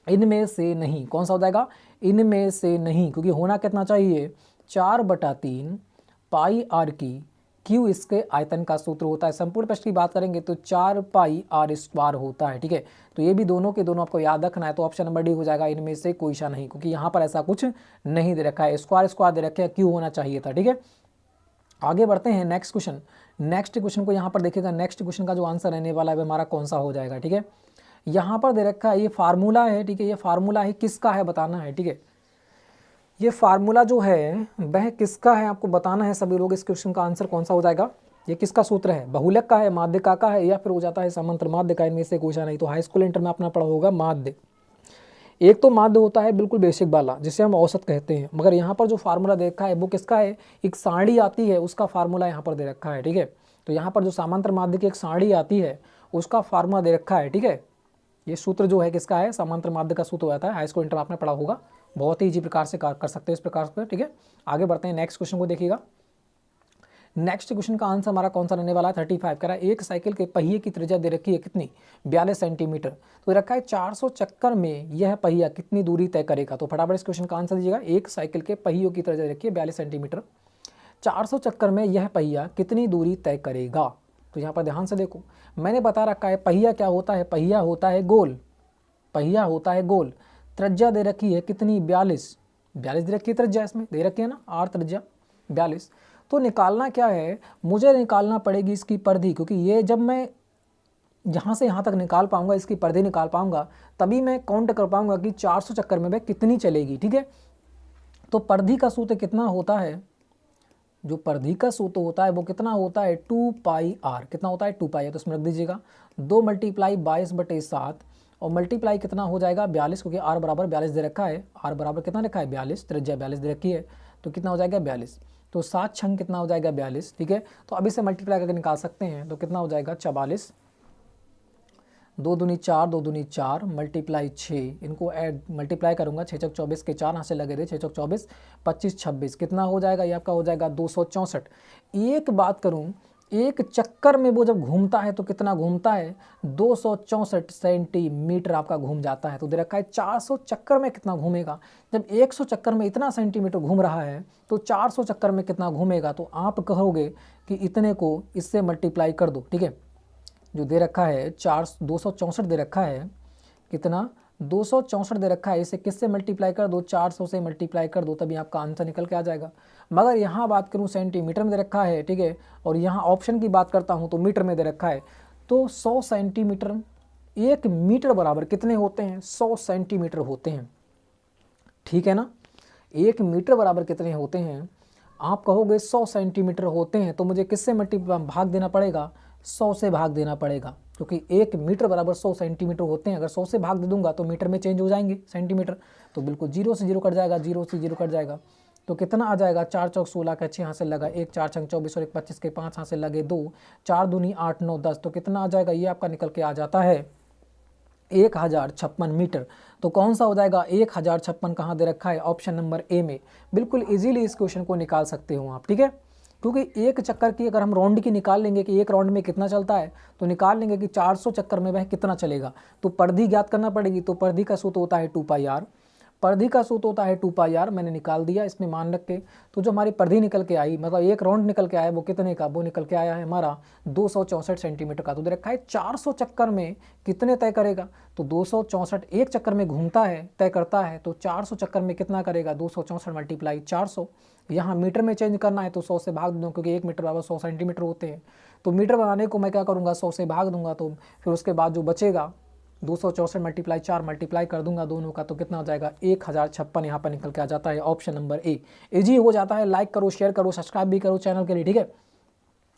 इनमें से नहीं। कौन सा हो जाएगा, इनमें से नहीं, क्योंकि होना कितना चाहिए 4/3 पाई आर की क्यू इसके आयतन का सूत्र होता है। संपूर्ण पृष्ठ की बात करेंगे तो 4 पाई आर स्क्वायर होता है, ठीक है। तो ये भी दोनों के दोनों आपको याद रखना है। तो ऑप्शन नंबर डी हो जाएगा, इनमें से कोई सा नहीं, क्योंकि यहाँ पर ऐसा कुछ नहीं दे रखा है, स्क्वायर स्क्वायर दे रखे हैं, क्यू होना चाहिए था, ठीक है। आगे बढ़ते हैं नेक्स्ट क्वेश्चन। नेक्स्ट क्वेश्चन को यहाँ पर देखिएगा, नेक्स्ट क्वेश्चन का जो आंसर रहने वाला है हमारा कौन सा हो जाएगा, ठीक है। यहाँ पर दे रखा है, ये फार्मूला है, ठीक है, ये फार्मूला है किसका है बताना है, ठीक है। ये फार्मूला जो है वह किसका है आपको बताना है सभी लोग। इस क्वेश्चन का आंसर कौन सा हो जाएगा, ये किसका सूत्र है, बहुलक का है, माध्यिका का है, या फिर हो जाता है समांतर माध्य का, इनमें से कोई सा नहीं। तो हाई स्कूल इंटर में अपना पढ़ा होगा माध्य। एक तो माध्य होता है बिल्कुल बेसिक वाला जिसे हम औसत कहते हैं, मगर यहाँ पर जो फार्मूला दे रखा है वो किसका है, एक सारणी आती है उसका फार्मूला यहाँ पर दे रखा है, ठीक है। तो यहाँ पर जो समांतर माध्य की एक सारणी आती है उसका फार्मूला दे रखा है, ठीक है। ये सूत्र जो है किसका है, समांतर माध्य का सूत्र हो जाता है। हाई स्कूल इंटर आपने पढ़ा होगा, बहुत ही इजी प्रकार से कर सकते हैं इस प्रकार से, ठीक है। आगे बढ़ते हैं, नेक्स्ट क्वेश्चन को देखिएगा। नेक्स्ट क्वेश्चन का आंसर हमारा कौन सा रहने वाला है, 35 कह रहा है एक साइकिल के पहिए की त्रिज्या दे रखी है कितनी, 42 सेंटीमीटर। तो रखा है 400 चक्कर में यह पहिया कितनी दूरी तय करेगा। तो फटाफट इस क्वेश्चन का आंसर दीजिएगा। एक साइकिल के पहियों की त्रिज्या दे रखी है 42 सेंटीमीटर, 400 चक्कर में यह पहिया कितनी दूरी तय करेगा। तो यहाँ पर ध्यान से देखो, मैंने बता रखा है पहिया क्या होता है, पहिया होता है गोल, पहिया होता है गोल। त्रिज्या दे रखी है कितनी, 42 दे रखी है त्रिज्या, इसमें दे रखी है ना आर त्रिज्या 42। तो निकालना क्या है, मुझे निकालना पड़ेगी इसकी परिधि, क्योंकि ये जब मैं यहाँ से यहाँ तक निकाल पाऊंगा, इसकी परिधि निकाल पाऊंगा, तभी मैं काउंट कर पाऊंगा कि 400 चक्कर में वह कितनी चलेगी, ठीक है। तो परिधि का सूत्र कितना होता है, जो परिधि का सूत्र होता है वो कितना होता है 2 पाई आर। कितना होता है 2 पाई, तो इसमें रख दीजिएगा 2 × 22/7 और मल्टीप्लाई कितना हो जाएगा 42, क्योंकि आर बराबर 42 दे रखा है। आर बराबर कितना रखा है 42, त्रिज्या 42 दे रखी है, तो कितना हो जाएगा 42। तो 7 छंग कितना हो जाएगा 42, ठीक है। तो अभी से मल्टीप्लाई करके निकाल सकते हैं, तो कितना हो जाएगा 44, 2 दूनी 4, 2 दूनी 4 मल्टीप्लाई 6, इनको ऐड मल्टीप्लाई करूंगा 6 चौक 24 के 4 यहाँ से लगे थे, 6 चौक 24, 25 26 कितना हो जाएगा, ये आपका हो जाएगा 264। एक बात करूं, एक चक्कर में वो जब घूमता है तो कितना घूमता है 264 सेंटीमीटर आपका घूम जाता है। तो दे रखा है 400 चक्कर में कितना घूमेगा, जब 100 चक्कर में इतना सेंटीमीटर घूम रहा है तो 400 चक्कर में कितना घूमेगा। तो आप कहोगे कि इतने को इससे मल्टीप्लाई कर दो, ठीक है। जो दे रखा है 264 दे रखा है, कितना 264 दे रखा है, इसे किससे मल्टीप्लाई कर दो 400 से मल्टीप्लाई कर दो, तभी आपका आंसर निकल के आ जाएगा। मगर यहाँ बात करूँ सेंटीमीटर में दे रखा है, ठीक है, और यहाँ ऑप्शन की बात करता हूँ तो मीटर में दे रखा है। तो 100 सेंटीमीटर, 1 मीटर बराबर कितने होते हैं 100 सेंटीमीटर होते हैं, ठीक है ना। 1 मीटर बराबर कितने होते हैं, आप कहोगे 100 सेंटीमीटर होते हैं, तो मुझे किससे भाग देना पड़ेगा 100 से भाग देना पड़ेगा, क्योंकि 1 मीटर बराबर 100 सेंटीमीटर होते हैं। अगर 100 से भाग दे दूंगा तो मीटर में चेंज हो जाएंगे सेंटीमीटर, तो बिल्कुल 0 से 0 कट जाएगा, 0 से 0 कट जाएगा। तो कितना आ जाएगा 4 चौक 16 का 6 यहाँ से लगा, 1 4 छंग 24 और 1 25 के 5 यहाँ से लगे 2, 4 दूनी 8 9 10, तो कितना आ जाएगा, ये आपका निकल के आ जाता है 1056 मीटर। तो कौन सा हो जाएगा 1056 कहाँ दे रखा है, ऑप्शन नंबर ए में। बिल्कुल इजीली इस क्वेश्चन को निकाल सकते हो आप, ठीक है। क्योंकि एक चक्कर की अगर हम राउंड की निकाल लेंगे कि एक राउंड में कितना चलता है, तो निकाल लेंगे कि 400 चक्कर में वह कितना चलेगा। तो परिधि ज्ञात करना पड़ेगी, तो परिधि का सूत्र होता है 2 पाई आर, परिधि का सूत्र होता है 2 पाई आर। मैंने निकाल दिया इसमें मान रख के। तो जो हमारी परिधि निकल के आई, मतलब एक राउंड निकल के आया, वो कितने का, वो निकल के आया है हमारा 264 सेंटीमीटर का। तो दे रखा है 400 चक्कर में कितने तय करेगा, तो 264 एक चक्कर में घूमता है, तय करता है, तो 400 चक्कर में कितना करेगा 264 मल्टीप्लाई 400। यहाँ मीटर में चेंज करना है तो 100 से भाग दूँ, क्योंकि 1 मीटर बराबर 100 सेंटीमीटर होते हैं। तो मीटर बनाने को मैं क्या करूँगा 100 से भाग दूंगा, तो फिर उसके बाद जो बचेगा 264 मल्टीप्लाई 4 मल्टीप्लाई कर दूंगा दोनों का, तो कितना हो जाएगा 1056 यहाँ पर निकल के आ जाता है, ऑप्शन नंबर ए इजी हो जाता है। लाइक करो, शेयर करो, सब्सक्राइब भी करो चैनल के लिए, ठीक है।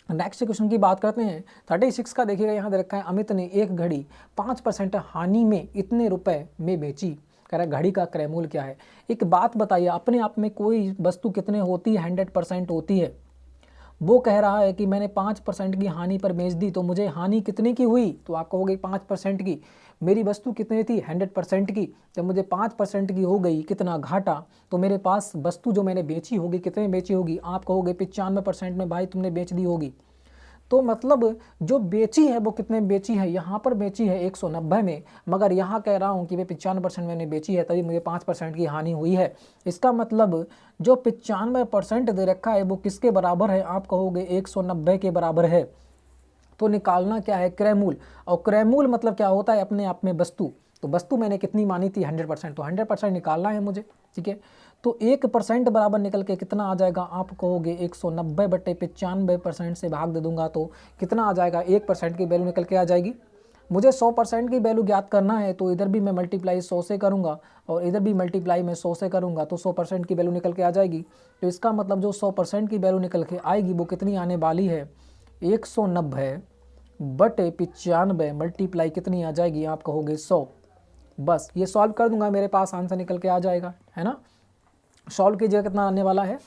नेक्स्ट क्वेश्चन की बात करते हैं 36 का। देखिएगा यहाँ दे रखा है अमित ने एक घड़ी 5% हानि में इतने रुपए में बेची। कह रहा है घड़ी का क्रय मूल्य क्या है। एक बात बताइए, अपने आप में कोई वस्तु कितने होती है 100% होती है, वो कह रहा है कि मैंने 5% की हानि पर बेच दी, तो मुझे हानि कितने की हुई, तो आप कहोगे 5% की। मेरी वस्तु कितनी थी 100% की, जब मुझे 5% की हो गई कितना घाटा, तो मेरे पास वस्तु जो मैंने बेची होगी कितने बेची होगी, आप कहोगे 95% में भाई तुमने बेच दी होगी। तो मतलब जो बेची है वो कितने में बेची है, यहाँ पर बेची है 190 में, मगर यहाँ कह रहा हूँ कि भाई 95% मैंने बेची है तभी मुझे 5% की हानि हुई है। इसका मतलब जो 95% दे रखा है वो किसके बराबर है, आप कहोगे 190 के बराबर है। तो निकालना क्या है, क्रय मूल। और क्रय मूल मतलब क्या होता है, अपने आप में वस्तु। तो वस्तु मैंने कितनी मानी थी 100%, तो 100% निकालना है मुझे, ठीक है। तो 1% बराबर निकल के कितना आ जाएगा, आप कहोगे 190 बटे 95% से भाग दे दूंगा तो कितना आ जाएगा, 1% की वैल्यू निकल के आ जाएगी। मुझे 100% की वैल्यू ज्ञात करना है, तो इधर भी मैं मल्टीप्लाई 100 से करूंगा और इधर भी मल्टीप्लाई मैं 100 से करूंगा, तो 100% की वैल्यू निकल के आ जाएगी। तो इसका मतलब जो 100% की वैल्यू निकल के आएगी वो कितनी आने वाली है, 190 बटे 95 मल्टीप्लाई कितनी आ जाएगी, आप कहोगे 100। बस ये सॉल्व कर दूंगा, मेरे पास आंसर निकल के आ जाएगा, है ना। सॉल्व कीजिएगा, कितना आने वाला है।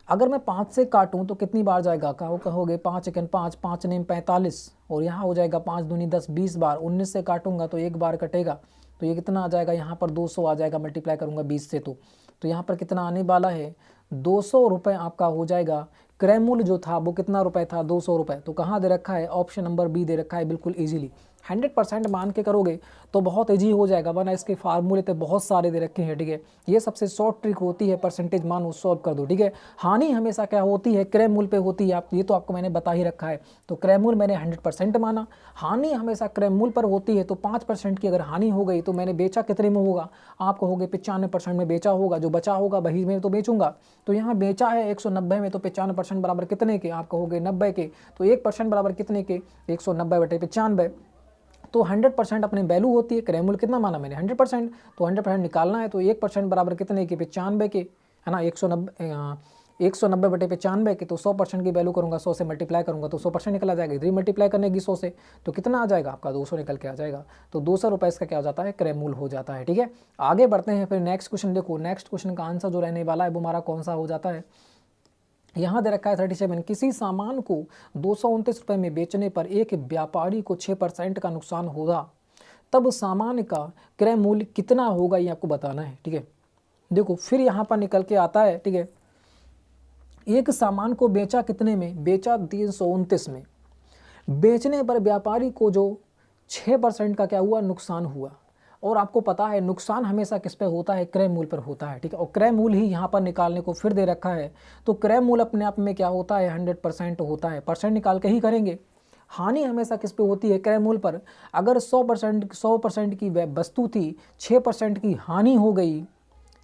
अगर मैं 5 से काटूं तो कितनी बार जाएगा, कहोगे 5 एकन 5, 5 नेम 45, और यहाँ हो जाएगा 5 दूनी 10, 20 बार। 19 से काटूंगा तो एक बार कटेगा, तो ये कितना आ जाएगा, यहाँ पर 200 आ जाएगा, मल्टीप्लाई करूँगा 20 से तो यहाँ पर कितना आने वाला है, 200 रुपये आपका हो जाएगा। क्रय मूल्य जो था वो कितना रुपए था, 200 रुपये। तो कहाँ दे रखा है, ऑप्शन नंबर बी दे रखा है, बिल्कुल ईजिली। 100% मान के करोगे तो बहुत ईजी हो जाएगा, वरना इसके फार्मूले तो बहुत सारे दे रखे हैं, ठीक है। ये सबसे शॉर्ट ट्रिक होती है, परसेंटेज मान सॉल्व कर दो, ठीक है। हानि हमेशा क्या होती है, क्रय मूल्य पे होती है, आप ये तो आपको मैंने बता ही रखा है। तो क्रय मूल्य मैंने 100% माना, हानि हमेशा क्रय मूल्य पर होती है। तो 5% की अगर हानि हो गई तो मैंने बेचा कितने में होगा, आप कहोगे 95% में बेचा होगा, जो बचा होगा वही में तो बेचूंगा। तो यहाँ बेचा है 190 में, तो 95% बराबर कितने के, आप कहोगे 90 के। तो 1% बराबर कितने के, 190 बटे 95। तो 100% अपनी वैल्यू होती है, क्रय मूल्य कितना माना मैंने 100%, तो 100% निकालना है। तो 1% बराबर कितने के, 95 के, है ना। 190 बटे 95 के, तो 100% की वैल्यू करूँगा, 100 से मल्टीप्लाई करूँगा तो 100% निकल आ जाएगा। इधर मल्टीप्लाई करने की 100 से, तो कितना आ जाएगा आपका, 200 निकल के आ जाएगा। तो 200 रुपये इसका क्या हो जाता है, क्रय मूल्य हो जाता है, ठीक है। आगे बढ़ते हैं, फिर नेक्स्ट क्वेश्चन देखो। नेक्स्ट क्वेश्चन का आंसर जो रहने वाला है वो हमारा कौन सा हो जाता है, यहाँ दे रखा है 37। किसी सामान को 229 रुपये में बेचने पर एक व्यापारी को 6% का नुकसान होगा, तब सामान का क्रय मूल्य कितना होगा, ये आपको बताना है, ठीक है। देखो फिर यहाँ पर निकल के आता है, ठीक है। एक सामान को बेचा कितने में, बेचा 329 में। बेचने पर व्यापारी को जो 6% का क्या हुआ, नुकसान हुआ। और आपको पता है नुकसान हमेशा किस पे होता है, क्रय मूल्य पर होता है, ठीक है। और क्रय मूल्य ही यहाँ पर निकालने को फिर दे रखा है। तो क्रय मूल्य अपने आप में क्या होता है, 100% होता है, परसेंट निकाल के ही करेंगे। हानि हमेशा किस पे होती है, क्रय मूल्य पर। अगर 100% की वस्तु थी, 6% की हानि हो गई,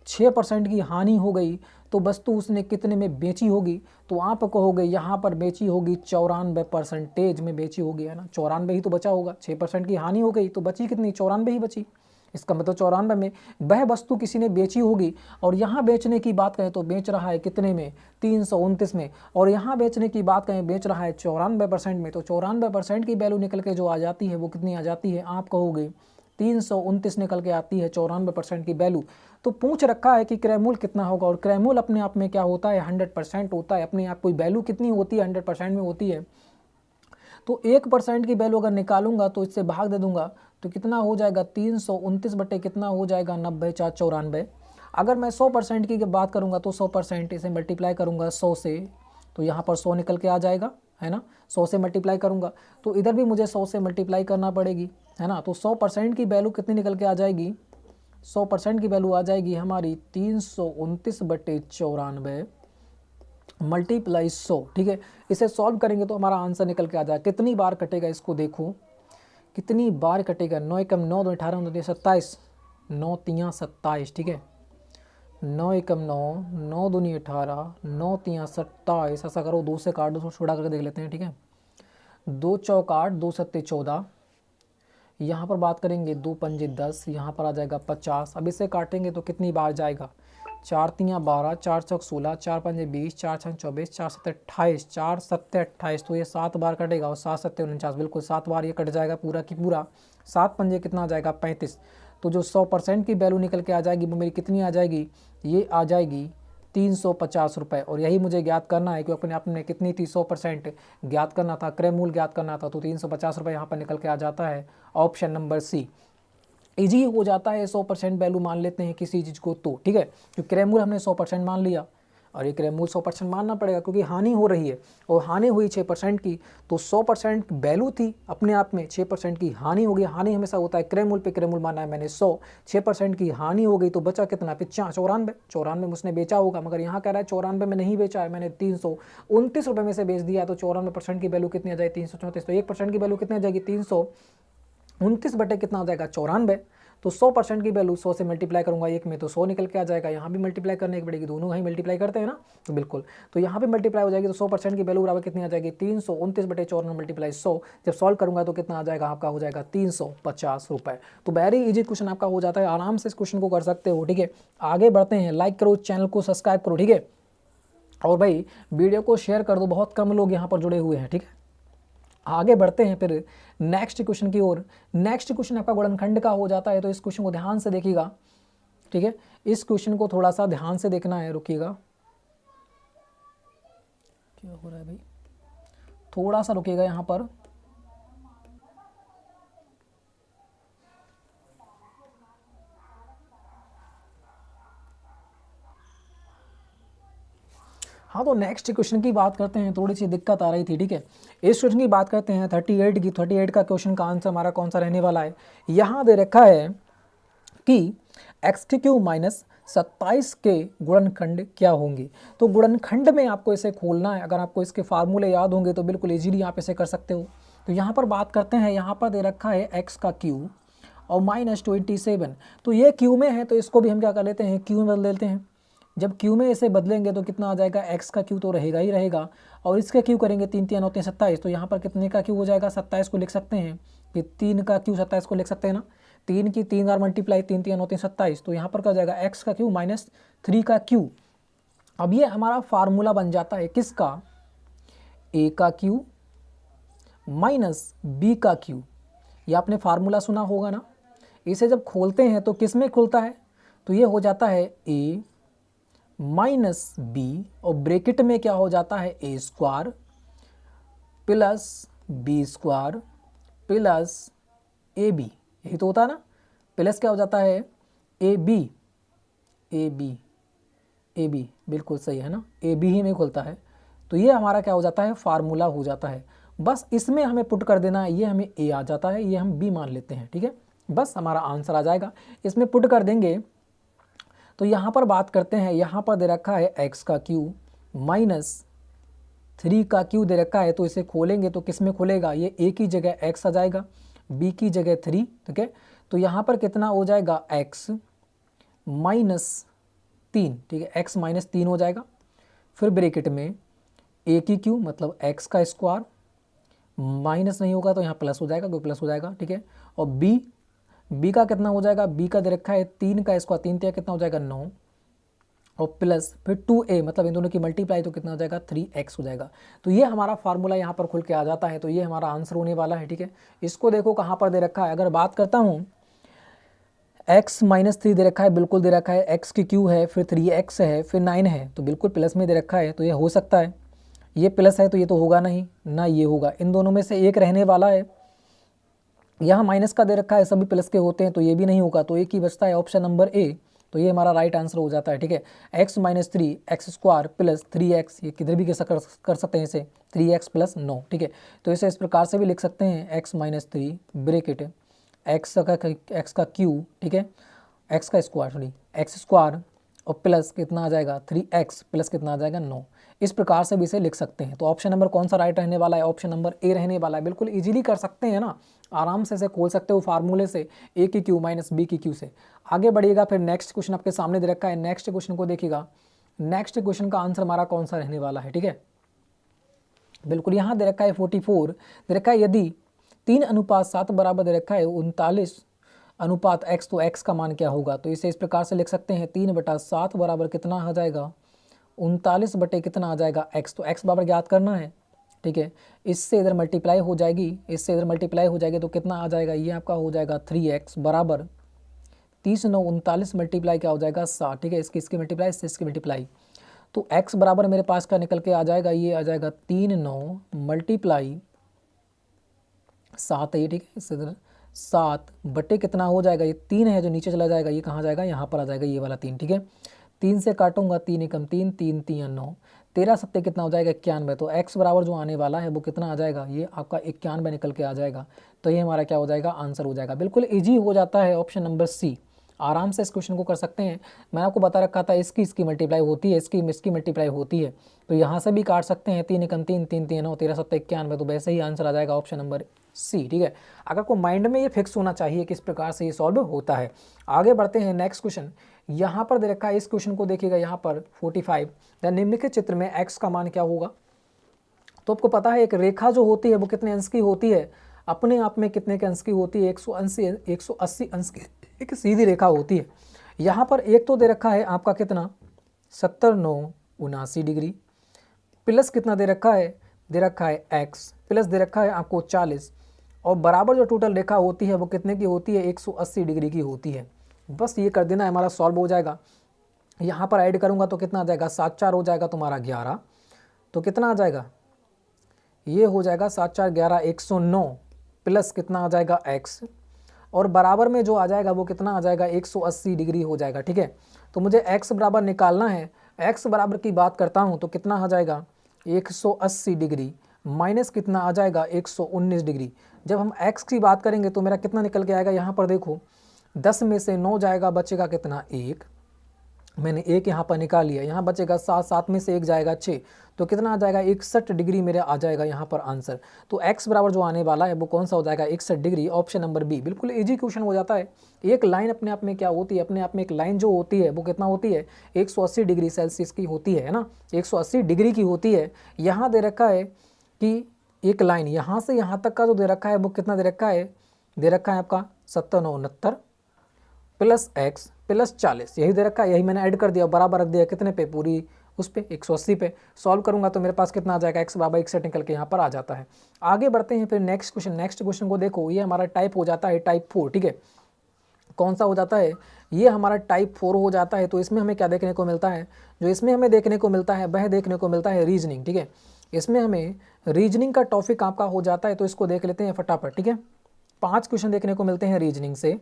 6% की हानि हो गई, तो वस्तु उसने कितने में बेची होगी, तो आप कहोगे यहाँ पर बेची होगी 94% में बेची होगी, है ना। 94 ही तो बचा होगा, 6% की हानि हो गई तो बची कितनी, 94 ही बची। इसका मतलब 94 में वह वस्तु किसी ने बेची होगी। और यहाँ बेचने की बात करें तो बेच रहा है कितने में, 329 में। और यहाँ बेचने की बात करें, बेच रहा है 94% में। तो 94% की वैल्यू निकल के जो आ जाती है वो कितनी आ जाती है, आप कहोगे 329 निकल के आती है 94% की वैल्यू। तो पूछ रखा है कि क्रय मूल्य कितना होगा, और क्रय मूल्य अपने आप में क्या होता है, 100% होता है। अपने आप कोई वैल्यू कितनी होती है, 100% में होती है। तो 1% की वैल्यू अगर निकालूंगा तो इससे भाग दे दूंगा, तो कितना हो जाएगा, 329 बटे कितना हो जाएगा, 90 4 94। अगर मैं 100% की बात करूंगा तो 100% इसे मल्टीप्लाई करूंगा 100 से, तो यहाँ पर 100 निकल के आ जाएगा, है ना। 100 से मल्टीप्लाई करूंगा तो इधर भी मुझे 100 से मल्टीप्लाई करना पड़ेगी, है ना। तो 100% की वैल्यू कितनी निकल के आ जाएगी, 100% की वैल्यू आ जाएगी हमारी 329 बटे 94 मल्टीप्लाई 100, ठीक है। इसे सॉल्व करेंगे तो हमारा आंसर निकल के आ जाएगा। कितनी बार कटेगा इसको देखो, कितनी बार कटेगा, 9 एकम 9 2 18 9 27, 9 3 27, ठीक है। 9 एकम 9, 9 दूनी 18, 9 3 27। ऐसा करो 2 से काट दो, छोटा करके देख लेते हैं, ठीक है। 2 चौक 8, 2 सत्ते 14। यहाँ पर बात करेंगे 2 पंजे 10, यहाँ पर आ जाएगा 50। अब इसे काटेंगे तो कितनी बार जाएगा, 4 3 12, 4 चौक 16, 4 पंजे 20, 4 6 24, 4 7 28, 4 7 28। तो ये 7 बार कटेगा, और 7 7 49, बिल्कुल 7 बार ये कट जाएगा पूरा की पूरा। 7 पंजे कितना आ जाएगा, 35। तो जो 100% की वैल्यू निकल के आ जाएगी वो मेरी कितनी आ जाएगी, ये आ जाएगी 350 रुपये। और यही मुझे ज्ञात करना है, क्योंकि आपने कितनी थी 100% ज्ञात करना था, क्रय मूल्य ज्ञात करना था, तो 350 रुपये यहाँ पर निकल के आ जाता है ऑप्शन नंबर सी। ईजी हो जाता है, 100% वैल्यू मान लेते हैं किसी चीज़ को तो ठीक है, क्योंकि क्रय मूल्य हमने 100% मान लिया और ये क्रय मूल्य 100% मानना पड़ेगा क्योंकि हानि हो रही है और हानि हुई 6% की, तो 100% वैल्यू थी अपने आप में, 6% की हानि हो गई। हानि हमेशा होता है क्रय मूल्य पे, क्रय मूल्य माना है मैंने 100, 6% की हानि हो गई तो बचा कितना, 94, 94 में उसने बेचा होगा, मगर यहाँ कह रहा है 94 में नहीं बेचा है, मैंने 329 रुपये में से बेच दिया, तो 94% की वैल्यू कितनी आ जाएगी 334, तो 1% की वैल्यू कितनी आ जाएगी 329 बटे कितना हो जाएगा 94, तो 100% की वैल्यू 100 से मल्टीप्लाई करूंगा एक में तो 100 निकल के आ जाएगा, यहाँ भी मल्टीप्लाई करने की पड़ेगी, दोनों ही मल्टीप्लाई करते हैं ना, तो बिल्कुल, तो यहाँ भी मल्टीप्लाई हो जाएगी, तो 100% की वैल्यू बराबर कितनी आ जाएगी 329 बटे 94 मल्टीप्लाई 100, जब सॉल्व करूंगा तो कितना आ जाएगा आपका, हो जाएगा 350 रुपये। तो वेरी इजी क्वेश्चन आपका हो जाता है, आराम से इस क्वेश्चन को कर सकते हो। ठीक है, आगे बढ़ते हैं, लाइक करो, चैनल को सब्सक्राइब करो। ठीक है, और भाई वीडियो को शेयर कर दो, बहुत कम लोग यहाँ पर जुड़े हुए हैं। ठीक है, आगे बढ़ते हैं फिर नेक्स्ट क्वेश्चन की ओर। नेक्स्ट क्वेश्चन आपका गुणनखंड का हो जाता है, तो इस क्वेश्चन को ध्यान से देखिएगा। ठीक है, इस क्वेश्चन को थोड़ा सा ध्यान से देखना है, रुकिएगा, क्या हो रहा है भाई, थोड़ा सा रुकिएगा यहाँ पर। हाँ, तो नेक्स्ट क्वेश्चन की बात करते हैं, थोड़ी सी दिक्कत आ रही थी। ठीक है, इस क्वेश्चन की बात करते हैं 38 की। 38 का क्वेश्चन का आंसर हमारा कौन सा रहने वाला है, यहाँ दे रखा है कि x³ माइनस 27 के गुणनखंड क्या होंगे। तो गुणनखंड में आपको इसे खोलना है, अगर आपको इसके फार्मूले याद होंगे तो बिल्कुल इजीली आप इसे कर सकते हो। तो यहाँ पर बात करते हैं, यहाँ पर दे रखा है x³ और माइनस 27, तो ये q में है तो इसको भी हम क्या कर लेते हैं, q में बदल देते हैं। जब q में इसे बदलेंगे तो कितना आ जाएगा, x का q तो रहेगा ही रहेगा, और इसका q करेंगे 3 3 9 3 27, तो यहाँ पर कितने का q हो जाएगा, 27 को लिख सकते हैं कि 3 का q 27 को लिख सकते हैं ना, 3 की 3 बार मल्टीप्लाई, 3 3 9 3 27, तो यहाँ पर क्या जाएगा x का q माइनस 3 का q। अब ये हमारा फार्मूला बन जाता है किसका, a का q माइनस b का q। ये आपने फार्मूला सुना होगा ना, इसे जब खोलते हैं तो किस में खुलता है, तो ये हो जाता है a माइनस बी और ब्रैकेट में क्या हो जाता है a square plus b square plus ab, यही तो होता है ना, प्लस क्या हो जाता है ab, बिल्कुल सही है ना, ab ही में खुलता है। तो ये हमारा क्या हो जाता है, फार्मूला हो जाता है। बस इसमें हमें पुट कर देना है, ये हमें a आ जाता है, ये हम b मान लेते हैं। ठीक है, बस हमारा आंसर आ जाएगा, इसमें पुट कर देंगे। तो यहाँ पर बात करते हैं, यहाँ पर दे रखा है x का q माइनस 3 का q दे रखा है, तो इसे खोलेंगे तो किस में खुलेगा, ये a की जगह x आ जाएगा, b की जगह 3। ठीक है, तो यहाँ पर कितना हो जाएगा x माइनस 3। ठीक है, x माइनस 3 हो जाएगा, फिर ब्रैकेट में a की q मतलब x का स्क्वायर, माइनस नहीं होगा तो यहाँ प्लस हो जाएगा, कोई प्लस हो जाएगा। ठीक है, और b का कितना हो जाएगा, b का दे रखा है 3 का स्क्वायर, 3 3 कितना हो जाएगा 9, और प्लस फिर 2a मतलब इन दोनों की मल्टीप्लाई तो कितना हो जाएगा 3x हो जाएगा। तो ये हमारा फार्मूला यहाँ पर खुल के आ जाता है, तो ये हमारा आंसर होने वाला है। ठीक है, इसको देखो कहाँ पर दे रखा है, अगर बात करता हूँ x माइनस 3 दे रखा है, बिल्कुल दे रखा है, x की q है, फिर 3x है, फिर 9 है, तो बिल्कुल प्लस में दे रखा है, तो ये हो सकता है, ये प्लस है तो ये तो होगा नहीं ना, ये होगा, इन दोनों में से एक रहने वाला है। यहाँ माइनस का दे रखा है, सभी प्लस के होते हैं, तो ये भी नहीं होगा, तो एक ही बचता है ऑप्शन नंबर ए, तो ये हमारा राइट आंसर हो जाता है। ठीक है, x minus 3 x square plus 3x, ये किधर भी कैसा कर सकते हैं इसे, 3x प्लस 9। ठीक है, तो इसे इस प्रकार से भी लिख सकते हैं, x माइनस 3 ब्रैकेट x का q, ठीक है, x का स्क्वायर सॉरी एक्स स्क्वायर और प्लस कितना आ जाएगा 3x प्लस कितना आ जाएगा 9, इस प्रकार से भी इसे लिख सकते हैं। तो ऑप्शन नंबर कौन सा राइट रहने वाला है, ऑप्शन नंबर ए रहने वाला है। बिल्कुल इजीली कर सकते हैं ना, आराम से इसे खोल सकते हो फार्मूले से, a की q माइनस b की q से। आगे बढ़िएगा, फिर नेक्स्ट क्वेश्चन आपके सामने दे रखा है, नेक्स्ट क्वेश्चन को देखिएगा, नेक्स्ट क्वेश्चन का आंसर हमारा कौन सा रहने वाला है। ठीक है, बिल्कुल यहाँ दे रखा है 44 दे रखा है, यदि 3:7 बराबर दे रखा है 39 अनुपात x, तो x का मान क्या होगा, तो इसे इस प्रकार से लिख सकते हैं 3/7 बराबर कितना आ जाएगा 39 बटे कितना आ जाएगा x, तो x बराबर ज्ञात करना है। ठीक है, इससे इधर मल्टीप्लाई हो जाएगी, इससे इधर मल्टीप्लाई हो जाएगी, तो कितना आ जाएगा, ये आपका हो जाएगा 3x बराबर 30 9 39 मल्टीप्लाई क्या हो जाएगा 60। ठीक है, इसकी मल्टीप्लाई, इससे इसकी मल्टीप्लाई, तो x बराबर मेरे पास का निकल के आ जाएगा, ये आ जाएगा 3/9 मल्टीप्लाई 7 है ये, ठीक है। इससे 7 बटे कितना हो जाएगा, ये 3 है जो नीचे चला जाएगा, ये कहाँ जाएगा, यहाँ पर आ जाएगा ये वाला 3, ठीक है। 3 से काटूंगा, 3 एकम 3, 3 3 9, 13 सत्ते कितना हो जाएगा 91। तो x बराबर जो आने वाला है वो कितना आ जाएगा, ये आपका 91 निकल के आ जाएगा। तो ये हमारा क्या हो जाएगा, आंसर हो जाएगा। बिल्कुल ईजी हो जाता है, ऑप्शन नंबर सी। आराम से इस क्वेश्चन को कर सकते हैं। मैंने आपको बता रखा था इसकी मल्टीप्लाई होती है, इसकी मल्टीप्लाई होती है, तो यहाँ से भी काट सकते हैं। 3 एकम 3, 3 3 9, 13 सत्ते 91, तो वैसे ही आंसर आ जाएगा ऑप्शन नंबर सी, ठीक है। अगर को माइंड में ये फिक्स होना चाहिए किस प्रकार से ये सॉल्व होता है। आगे बढ़ते हैं, नेक्स्ट क्वेश्चन यहाँ पर दे रखा है। इस क्वेश्चन को देखिएगा यहाँ पर 45, निम्नलिखित चित्र में x का मान क्या होगा। तो आपको पता है एक रेखा जो होती है वो कितने अंश की होती है, अपने आप में कितने के अंश की होती है, 180 अंश की एक सीधी रेखा होती है। यहाँ पर एक तो दे रखा है आपका कितना 70 9 79 डिग्री, प्लस कितना दे रखा है, दे रखा है x, प्लस दे रखा है आपको 40, और बराबर जो टोटल रेखा होती है वो कितने की होती है, 180 डिग्री की होती है। बस ये कर देना है, हमारा सॉल्व हो जाएगा। यहाँ पर ऐड करूँगा तो कितना आ जाएगा, 7 4 हो जाएगा तुम्हारा 11, तो कितना आ जाएगा, ये हो जाएगा 7 4 11 109, प्लस कितना आ जाएगा x, और बराबर में जो आ जाएगा वो कितना आ जाएगा 180 डिग्री हो जाएगा, ठीक है। तो मुझे x बराबर निकालना है। x बराबर की बात करता हूँ तो कितना आ जाएगा 180 डिग्री माइनस कितना आ जाएगा 119 डिग्री। जब हम x की बात करेंगे तो मेरा कितना निकल के आएगा, यहाँ पर देखो 10 में से 9 जाएगा, बचेगा कितना 1, मैंने 1 यहाँ पर निकाल लिया, यहाँ बचेगा 7, 7 में से 1 जाएगा 6, तो कितना आ जाएगा 61 डिग्री मेरे आ जाएगा यहाँ पर आंसर। तो x बराबर जो आने वाला है वो कौन सा हो जाएगा, 61 डिग्री, ऑप्शन नंबर बी। बिल्कुल इजी क्वेश्चन हो जाता है। एक लाइन अपने आप में क्या होती है, अपने आप में एक लाइन जो होती है वो कितना होती है, 180 डिग्री सेल्सियस की होती है ना, 180 डिग्री की होती है। यहाँ दे रखा है कि एक लाइन यहाँ से यहाँ तक का जो दे रखा है वो कितना दे रखा है, दे रखा है आपका 70 9 69 प्लस x प्लस 40, यही दे रखा है, यही मैंने ऐड कर दिया, बराबर रख दिया कितने पे, पूरी उस पे 180 पे। सॉल्व करूंगा तो मेरे पास कितना आ जाएगा, x बराबर 61 निकल के यहाँ पर आ जाता है। आगे बढ़ते हैं फिर नेक्स्ट क्वेश्चन को देखो, ये हमारा टाइप हो जाता है टाइप 4, ठीक है। कौन सा हो जाता है, ये हमारा टाइप 4 हो जाता है। तो इसमें हमें क्या देखने को मिलता है, जो इसमें हमें देखने को मिलता है वह देखने को मिलता है रीजनिंग, ठीक है। इसमें हमें रीजनिंग का टॉपिक आपका हो जाता है, तो इसको देख लेते हैं फटाफट, ठीक है। 5 क्वेश्चन देखने को मिलते हैं रीजनिंग से।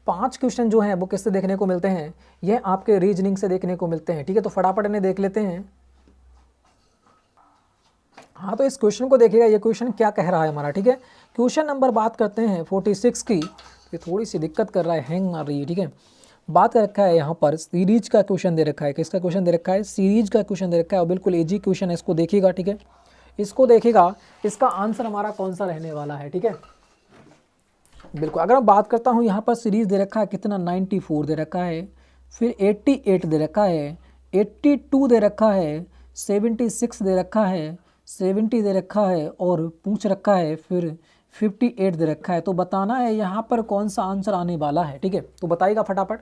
5 क्वेश्चन जो हैं वो किससे देखने को मिलते हैं, यह आपके रीजनिंग से देखने को मिलते हैं, ठीक है। तो फटाफट इन्हें देख लेते हैं। हाँ, तो इस क्वेश्चन को देखिएगा, ये क्वेश्चन क्या कह रहा है हमारा, ठीक है। क्वेश्चन नंबर बात करते हैं 46 की, ये थोड़ी सी दिक्कत कर रहा है, हैंग मार रही है, ठीक है। बात कर रखा है यहाँ पर सीरीज का क्वेश्चन दे रखा है, किसका क्वेश्चन दे रखा है, सीरीज का क्वेश्चन दे रखा है, और बिल्कुल इजी क्वेश्चन है, इसको देखिएगा, ठीक है। इसको देखिएगा, इसका आंसर हमारा कौन सा रहने वाला है, ठीक है। बिल्कुल, अगर मैं बात करता हूँ यहाँ पर सीरीज दे रखा है कितना 94 दे रखा है, फिर 88 दे रखा है, 82 दे रखा है, 76 दे रखा है, 70 दे रखा है, और पूछ रखा है फिर 58 दे रखा है। तो बताना है यहाँ पर कौन सा आंसर आने वाला है, ठीक है। तो बताइएगा फटाफट।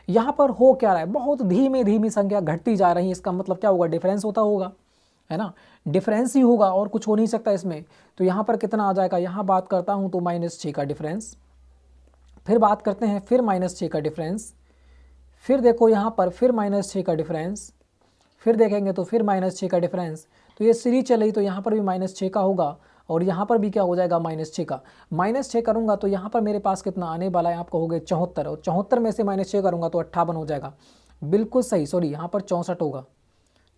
यहाँ पर हो क्या रहा है, बहुत धीमे धीमी संख्या घटती जा रही है, इसका मतलब क्या होगा, डिफरेंस होता होगा, है ना, डिफरेंस ही होगा और कुछ हो नहीं सकता इसमें। तो यहाँ पर कितना आ जाएगा, यहाँ बात करता हूँ तो -6 का डिफरेंस, फिर बात करते हैं फिर -6 का डिफरेंस, फिर देखो यहाँ पर फिर -6 का डिफरेंस, फिर देखेंगे तो फिर -6 का डिफरेंस। तो ये सीरीज चल रही तो यहाँ पर भी -6 का होगा, और यहाँ पर भी क्या हो जाएगा -6 का। -6 करूँगा तो यहाँ पर मेरे पास कितना आने वाला है, आप कहोगे 74, और 74 में से -6 करूँगा तो 58 हो जाएगा। बिल्कुल सही, सॉरी यहाँ पर 64 होगा,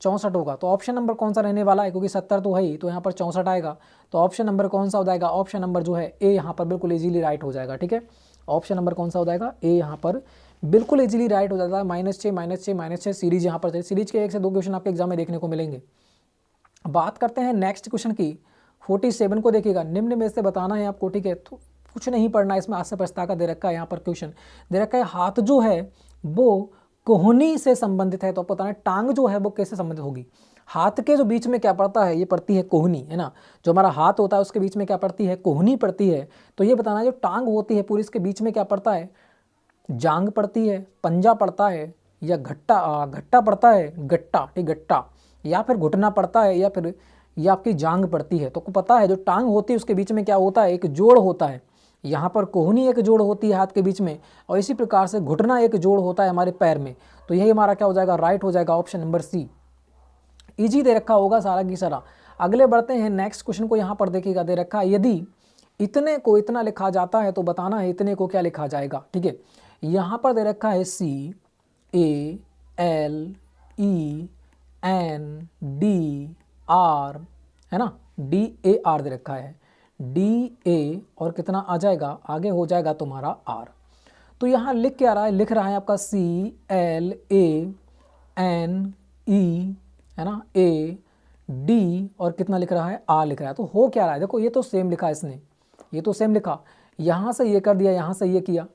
64 होगा। तो ऑप्शन नंबर कौन सा रहने वाला है, क्योंकि 70 तो है ही, तो यहाँ पर 64 आएगा। तो ऑप्शन नंबर कौन सा हो जाएगा, ऑप्शन नंबर जो है ए यहाँ पर बिल्कुल इजीली राइट हो जाएगा, ठीक है। ऑप्शन नंबर कौन सा हो जाएगा, ए यहाँ पर बिल्कुल इजीली राइट हो जाता है। -6 सीरीज यहाँ पर, सीरीज के 1 से 2 क्वेश्चन आपके एग्जाम में देखने को मिलेंगे। बात करते हैं नेक्स्ट क्वेश्चन की, 47 को देखिएगा, निम्न में से बताना है आपको, ठीक है। तो कुछ नहीं पढ़ना, इसमें आशा प्रस्ताव का दे रखा है, यहाँ पर क्वेश्चन दे रखा है हाथ जो है वो कोहनी से संबंधित है। तो आपको बताना है टांग जो है वो कैसे संबंधित होगी। हाथ के जो बीच में क्या पड़ता है, ये पड़ती है कोहनी, है ना। जो हमारा हाथ होता है उसके बीच में क्या पड़ती है, कोहनी पड़ती है। तो ये बताना है जो टांग होती है पूरी, इसके बीच में क्या पड़ता है, जांग पड़ती है, पंजा पड़ता है, या घट्टा पड़ता है, गट्टा, ठीक, गट्टा, या फिर घुटना पड़ता है, या फिर ये आपकी जांग पड़ती है। तो आपको पता है जो टांग होती है उसके बीच में क्या होता है, एक जोड़ होता है, यहाँ पर कोहनी एक जोड़ होती है हाथ के बीच में, और इसी प्रकार से घुटना एक जोड़ होता है हमारे पैर में। तो यही हमारा क्या हो जाएगा, राइट हो जाएगा ऑप्शन नंबर सी। इजी दे रखा होगा सारा की सारा। अगले बढ़ते हैं नेक्स्ट क्वेश्चन को। यहाँ पर देखिएगा दे रखा है, यदि इतने को इतना लिखा जाता है तो बताना है इतने को क्या लिखा जाएगा। ठीक है, यहाँ पर दे रखा है CALENDR, है ना, DAR दे रखा है, DA और कितना आ जाएगा, आगे हो जाएगा तुम्हारा R। तो यहाँ लिख क्या रहा है, लिख रहा है आपका CLANE, है ना, AD और कितना लिख रहा है, R लिख रहा है। तो हो क्या रहा है, देखो ये तो सेम लिखा है इसने, ये तो सेम लिखा, यहाँ से ये कर दिया, यहाँ से ये किया,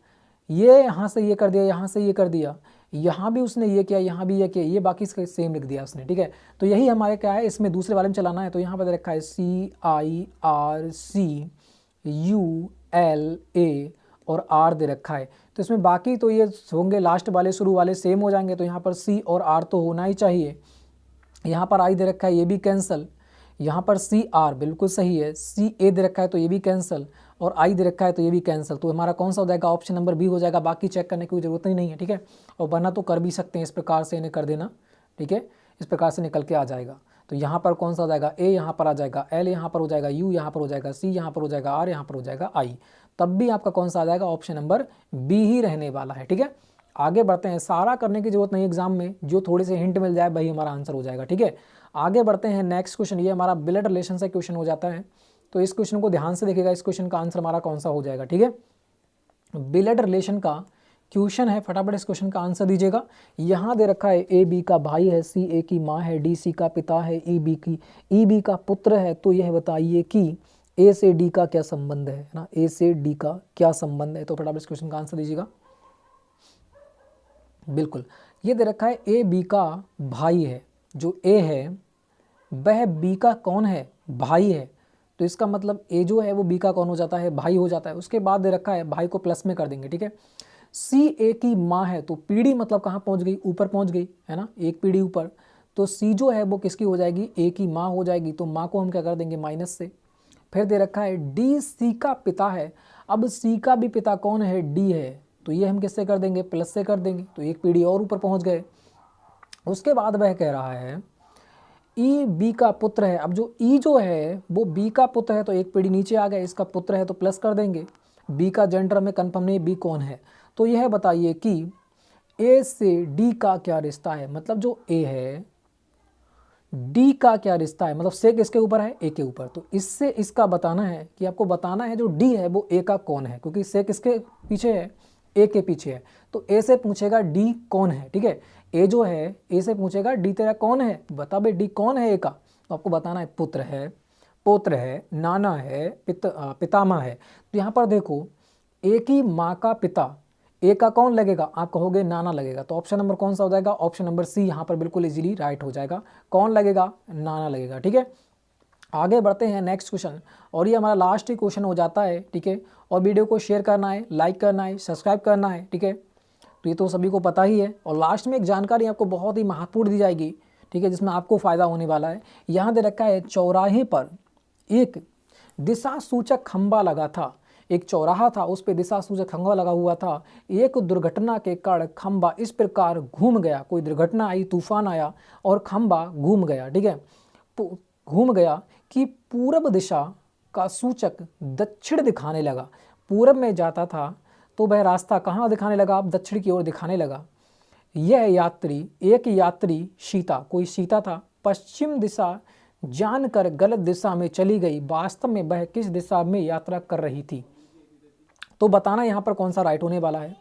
ये यहाँ से ये कर दिया, यहाँ से ये कर दिया, यहाँ भी उसने ये किया, यहाँ भी ये किया, ये बाकी इसका सेम लिख दिया उसने। ठीक है, तो यही हमारे क्या है, इसमें दूसरे वाले में चलाना है। तो यहाँ पर रखा है CIRCULA और R दे रखा है। तो इसमें बाकी तो ये होंगे लास्ट वाले, शुरू वाले सेम हो जाएंगे। तो यहाँ पर C और R तो होना ही चाहिए। यहाँ पर I दे रखा है, ये भी कैंसल। यहाँ पर CR बिल्कुल सही है, CA दे रखा है तो ये भी कैंसल, और I दे रखा है तो ये भी कैंसिल। तो हमारा कौन सा हो जाएगा, ऑप्शन नंबर बी हो जाएगा। बाकी चेक करने की कोई ज़रूरत ही नहीं है। ठीक है, और वरना तो कर भी सकते हैं इस प्रकार से, इन्हें कर देना। ठीक है, इस प्रकार से निकल के आ जाएगा। तो यहाँ पर कौन सा हो जाएगा, A यहाँ पर आ जाएगा, L यहाँ पर हो जाएगा, U यहाँ पर हो जाएगा, C यहाँ पर हो जाएगा, R यहाँ पर हो जाएगा, I। तब भी आपका कौन सा आ जाएगा, ऑप्शन नंबर बी ही रहने वाला है। ठीक है, आगे बढ़ते हैं। सारा करने की जरूरत नहीं एग्जाम में, जो थोड़े से हिंट मिल जाए वही हमारा आंसर हो जाएगा। ठीक है, आगे बढ़ते हैं नेक्स्ट क्वेश्चन। ये हमारा ब्लड रिलेशन से क्वेश्चन हो जाता है। तो इस क्वेश्चन को ध्यान से देखिएगा, इस क्वेश्चन का आंसर हमारा कौन सा हो जाएगा। ठीक है, ब्लड रिलेशन का क्वेश्चन है, फटाफट इस क्वेश्चन का आंसर दीजिएगा। यहाँ दे रखा है ए बी का भाई है, सी ए की माँ है, डी सी का पिता है, ई बी का पुत्र है। तो यह बताइए कि ए से डी का क्या संबंध है ना, ए से डी का क्या संबंध है। तो फटाफट इस क्वेश्चन का आंसर दीजिएगा। बिल्कुल, ये दे रखा है ए बी का भाई है, जो ए है वह बी का कौन है, भाई है। तो इसका मतलब ए जो है वो बी का कौन हो जाता है, भाई हो जाता है। उसके बाद दे रखा है, भाई को प्लस में कर देंगे। ठीक है, सी ए की माँ है, तो पीढ़ी मतलब कहाँ पहुँच गई, ऊपर पहुँच गई, है ना, एक पीढ़ी ऊपर। तो सी जो है वो किसकी हो जाएगी, ए की माँ हो जाएगी। तो माँ को हम क्या कर देंगे, माइनस से। फिर दे रखा है डी सी का पिता है। अब सी का भी पिता कौन है, डी है। तो ये हम किससे कर देंगे, प्लस से कर देंगे। तो एक पीढ़ी और ऊपर पहुँच गए। उसके बाद वह कह रहा है ई बी का पुत्र है। अब जो ई जो है वो बी का पुत्र है, तो एक पीढ़ी नीचे आ गया, इसका पुत्र है तो प्लस कर देंगे। बी का जेंडर में कन्फर्म नहीं, बी कौन है। तो यह बताइए कि ए से डी का क्या रिश्ता है, मतलब जो ए है डी का क्या रिश्ता है, मतलब से किसके ऊपर है, ए के ऊपर। तो इससे इसका बताना है कि आपको बताना है जो डी है वो ए का कौन है, क्योंकि से किसके पीछे है, ए के पीछे है। तो ए से पूछेगा डी कौन है। ठीक है, ए जो है ए से पूछेगा डी तेरा कौन है, बता बे डी कौन है ए का। तो आपको बताना है पुत्र है, पौत्र है, नाना है, पितामह है। तो यहाँ पर देखो ए की माँ का पिता, ए का कौन लगेगा, आप कहोगे नाना लगेगा। तो ऑप्शन नंबर कौन सा हो जाएगा, ऑप्शन नंबर सी यहाँ पर बिल्कुल इजीली राइट हो जाएगा। कौन लगेगा, नाना लगेगा। ठीक है, आगे बढ़ते हैं नेक्स्ट क्वेश्चन, और ये हमारा लास्ट ही क्वेश्चन हो जाता है। ठीक है, और वीडियो को शेयर करना है, लाइक करना है, सब्सक्राइब करना है। ठीक है, तो ये तो सभी को पता ही है। और लास्ट में एक जानकारी आपको बहुत ही महत्वपूर्ण दी जाएगी। ठीक है, जिसमें आपको फ़ायदा होने वाला है। यहाँ दे रखा है चौराहे पर एक दिशा सूचक खंबा लगा था। एक चौराहा था, उस पर दिशा सूचक खंबा लगा हुआ था। एक दुर्घटना के कारण खंबा इस प्रकार घूम गया, कोई दुर्घटना आई, तूफान आया और खंबा घूम गया। ठीक है, तो घूम गया कि पूर्व दिशा का सूचक दक्षिण दिखाने लगा। पूर्व में जाता था तो वह रास्ता कहाँ दिखाने लगा, अब दक्षिण की ओर दिखाने लगा। यह यात्री, एक यात्री सीता, कोई सीता था, पश्चिम दिशा जानकर गलत दिशा में चली गई। वास्तव में वह किस दिशा में यात्रा कर रही थी। तो बताना यहाँ पर कौन सा राइट होने वाला है।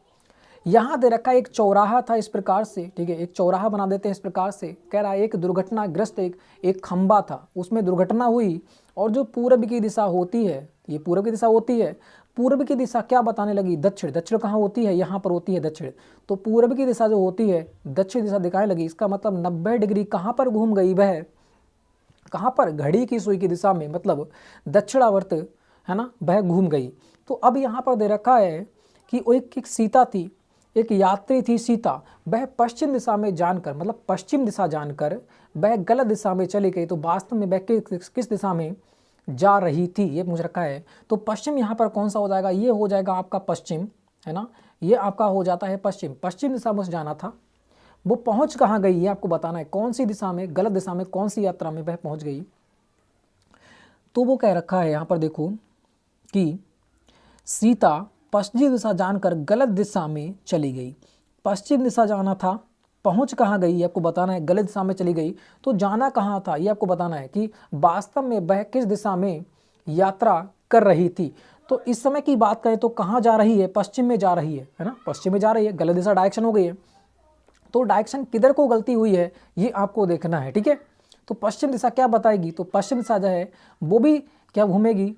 यहाँ दे रखा एक चौराहा था इस प्रकार से। ठीक है, एक चौराहा बना देते हैं इस प्रकार से। कह रहा है एक दुर्घटनाग्रस्त एक खंबा था, उसमें दुर्घटना हुई, और जो पूर्व की दिशा होती है, ये पूर्व की दिशा होती है, पूर्व की दिशा क्या बताने लगी, दक्षिण। दक्षिण कहाँ होती है, यहाँ पर होती है दक्षिण। तो पूर्व की दिशा जो होती है दक्षिण दिशा दिखाने लगी। इसका मतलब 90 डिग्री कहाँ पर घूम गई, वह कहाँ पर, घड़ी की सुई की दिशा में, मतलब दक्षिणावर्त, है ना, वह घूम गई। तो अब यहाँ पर दे रखा है कि वो एक सीता थी, एक यात्री थी सीता, वह पश्चिम दिशा में जानकर, मतलब पश्चिम दिशा जानकर वह गलत दिशा में चली गई। तो वास्तव में वह किस दिशा में जा रही थी, ये पूछ रखा है। तो पश्चिम यहाँ पर कौन सा हो जाएगा, ये हो जाएगा आपका पश्चिम, है ना, ये आपका हो जाता है पश्चिम। पश्चिम दिशा में जाना था, वो पहुंच कहाँ गई ये आपको बताना है, कौन सी दिशा में, गलत दिशा में, कौन सी यात्रा में वह पहुंच गई। तो वो कह रखा है यहाँ पर देखो कि सीता पश्चिमी दिशा जानकर गलत दिशा में चली गई। पश्चिम दिशा जाना था, पहुंच कहाँ गई ये आपको बताना है, गलत दिशा में चली गई। तो जाना कहाँ था ये आपको बताना है कि वास्तव में वह किस दिशा में यात्रा कर रही थी। तो इस समय की बात करें तो कहाँ जा रही है, पश्चिम में जा रही है ना, पश्चिम में जा रही है, गलत दिशा डायरेक्शन हो गई है। तो डायरेक्शन किधर को गलती हुई है ये आपको देखना है, ठीक है। तो पश्चिम दिशा क्या बताएगी, तो पश्चिम दिशा जो है वो भी क्या घूमेगी,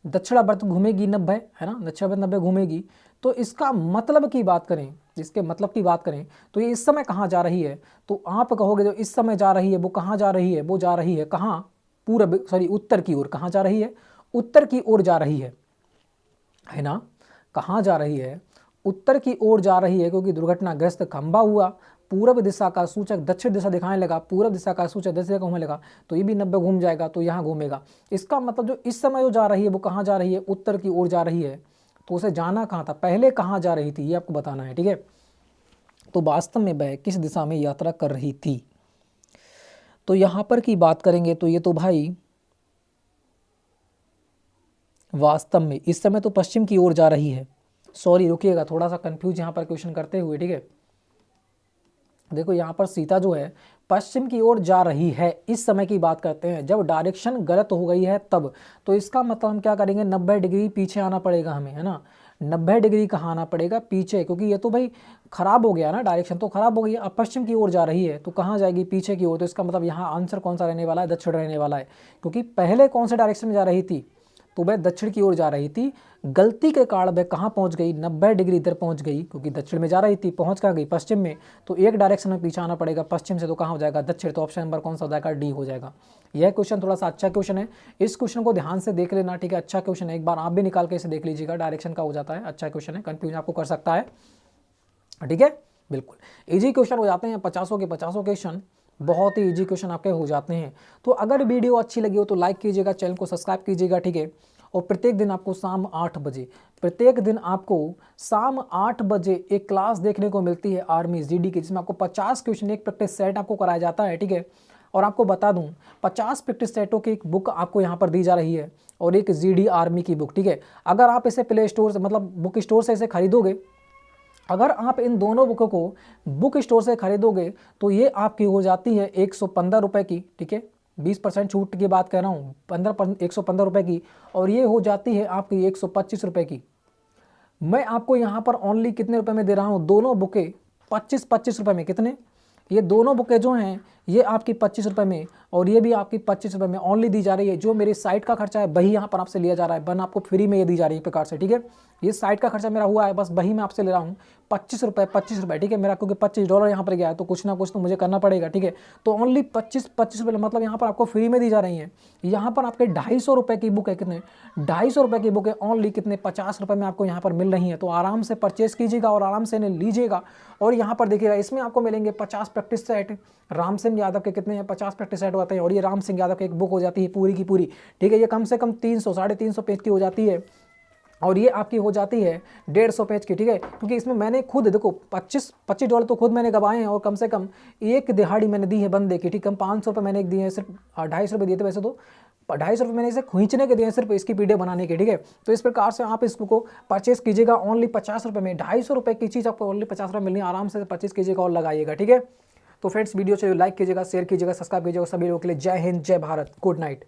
दक्षिणावर्त घूमेगी 90, है ना, दक्षिणावर्त 90 घूमेगी। तो इसका मतलब की बात करें, इसके मतलब की बात करें तो ये इस समय कहाँ जा रही है, तो आप कहोगे जो इस समय जा रही है वो कहाँ जा रही है, वो जा रही है कहाँ, पूर्व सॉरी उत्तर की ओर। कहाँ जा रही है, उत्तर की ओर जा रही है ना, कहाँ जा रही है, उत्तर की ओर जा रही है, क्योंकि दुर्घटनाग्रस्त खंभा हुआ, पूर्व दिशा का सूचक दक्षिण दिशा दिखाने लगा, पूर्व दिशा का सूचक दक्षिण दिशा घूमने लगा, तो ये भी 90 घूम जाएगा, तो यहाँ घूमेगा। इसका मतलब जो इस समय जो जा रही है वो कहाँ जा रही है, उत्तर की ओर जा रही है। तो उसे जाना कहाँ था, पहले कहाँ जा रही थी ये आपको बताना है, ठीक है। तो वास्तव में वह किस दिशा में यात्रा कर रही थी। तो यहाँ पर की बात करेंगे तो ये तो भाई वास्तव में इस समय तो पश्चिम की ओर जा रही है। सॉरी रुकिएगा, थोड़ा सा कंफ्यूज यहाँ पर क्वेश्चन करते हुए, ठीक है। देखो यहाँ पर सीता जो है पश्चिम की ओर जा रही है, इस समय की बात करते हैं, जब डायरेक्शन गलत हो गई है तब। तो इसका मतलब हम क्या करेंगे, 90 डिग्री पीछे आना पड़ेगा हमें, है ना। 90 डिग्री कहाँ आना पड़ेगा, पीछे, क्योंकि ये तो भाई खराब हो गया ना, डायरेक्शन तो खराब हो गई है। अब पश्चिम की ओर जा रही है तो कहाँ जाएगी, पीछे की ओर। तो इसका मतलब यहाँ आंसर कौन सा रहने वाला है, दक्षिण रहने वाला है, क्योंकि पहले कौन से डायरेक्शन में जा रही थी, तो वह दक्षिण की ओर जा रही थी। गलती के कारण वह कहाँ पहुँच गई, 90 डिग्री इधर पहुँच गई, क्योंकि दक्षिण में जा रही थी, पहुँच कहाँ गई, पश्चिम में। तो एक डायरेक्शन में पीछे आना पड़ेगा पश्चिम से, तो कहाँ हो जाएगा, दक्षिण। तो ऑप्शन नंबर कौन सा हो जाएगा, डी हो जाएगा। यह क्वेश्चन थोड़ा सा अच्छा क्वेश्चन है, इस क्वेश्चन को ध्यान से देख लेना, ठीक है। अच्छा क्वेश्चन है, एक बार आप भी निकाल के इसे देख लीजिएगा, डायरेक्शन का हो जाता है, अच्छा क्वेश्चन है, कंफ्यूजन आपको कर सकता है, ठीक है। बिल्कुल इजी क्वेश्चन हो जाते हैं, 50 के 50 क्वेश्चन बहुत ही इजी क्वेश्चन आपके हो जाते हैं। तो अगर वीडियो अच्छी लगी हो तो लाइक कीजिएगा, चैनल को सब्सक्राइब कीजिएगा, ठीक है। और प्रत्येक दिन आपको शाम 8 बजे, प्रत्येक दिन आपको शाम 8 बजे एक क्लास देखने को मिलती है आर्मी जीडी की, जिसमें आपको 50 क्वेश्चन, एक प्रैक्टिस सेट आपको कराया जाता है, ठीक है। और आपको बता दूं 50 प्रैक्टिस सेटों की एक बुक आपको यहाँ पर दी जा रही है, और एक जीडी आर्मी की बुक, ठीक है। अगर आप इसे प्ले स्टोर से, मतलब बुक स्टोर से इसे खरीदोगे, अगर आप इन दोनों बुकों को बुक स्टोर से खरीदोगे तो ये आपकी हो जाती है 115 रुपये की, ठीक है। 20% छूट की बात कर रहा हूँ, 115 रुपये की, और ये हो जाती है आपकी 125 रुपये की। मैं आपको यहाँ पर ओनली कितने रुपए में दे रहा हूँ, दोनों बुकें 25 रुपये में। कितने, ये दोनों बुकें जो हैं ये आपकी 25 रुपये में, और ये भी आपकी 25 रुपये में ओनली दी जा रही है। जो मेरी साइट का खर्चा है वही यहाँ पर आपसे लिया जा रहा है, बन आपको फ्री में ये दी जा रही है प्रकार से, ठीक है। ये साइट का खर्चा मेरा हुआ है, बस वही मैं आपसे ले रहा हूँ 25 रुपये, ठीक है मेरा, क्योंकि $25 यहाँ पर गया है, तो कुछ ना कुछ तो मुझे करना पड़ेगा, ठीक है। तो ओनली 25 रुपये, मतलब यहाँ पर आपको फ्री में दी जा रही है। यहाँ पर आपके 250 रुपये की बुक है, कितने, 250 रुपये की बुक है ओनली, कितने, 50 रुपये में आपको यहाँ पर मिल रही है। तो आराम से परचेस कीजिएगा और आराम से इन्हें लीजिएगा। और यहाँ पर देखिएगा, इसमें आपको मिलेंगे 50 प्रैक्टिस सेट, राम सिंह यादव के कितने हैं, 50 प्रैक्टिस सेट होते हैं, और ये राम सिंह यादव की एक बुक हो जाती है पूरी की पूरी, ठीक है। ये कम से कम 300 350 पेज की हो जाती है, और ये आपकी हो जाती है 150 पेज की, ठीक है। क्योंकि इसमें मैंने खुद देखो $25 तो खुद मैंने गवाए हैं, और कम से कम एक दिहाड़ी मैंने दी है बंदे की, ठीक है। 500 रुपये मैंने एक दिए हैं, सिर्फ 250 रुपये दिए थे वैसे तो, 250 रुपये मैंने इसे खींचने के दिए हैं सिर्फ इसकी वीडियो बनाने के, ठीक है। तो इस प्रकार से आप इसको परचेस कीजिएगा ओनली 50 रुपये में। 250 रुपये की चीज़ आपको ओनली 50 रुपये मिलनी है, आराम से परचेस कीजिएगा और लगाइएगा, ठीक है। तो फ्रेंड्स वीडियो चाहिए लाइक कीजिएगा, शेयर कीजिएगा, सब्सक्राइब कीजिएगा। सभी लोगों के लिए जय हिंद, जय भारत, गुड नाइट।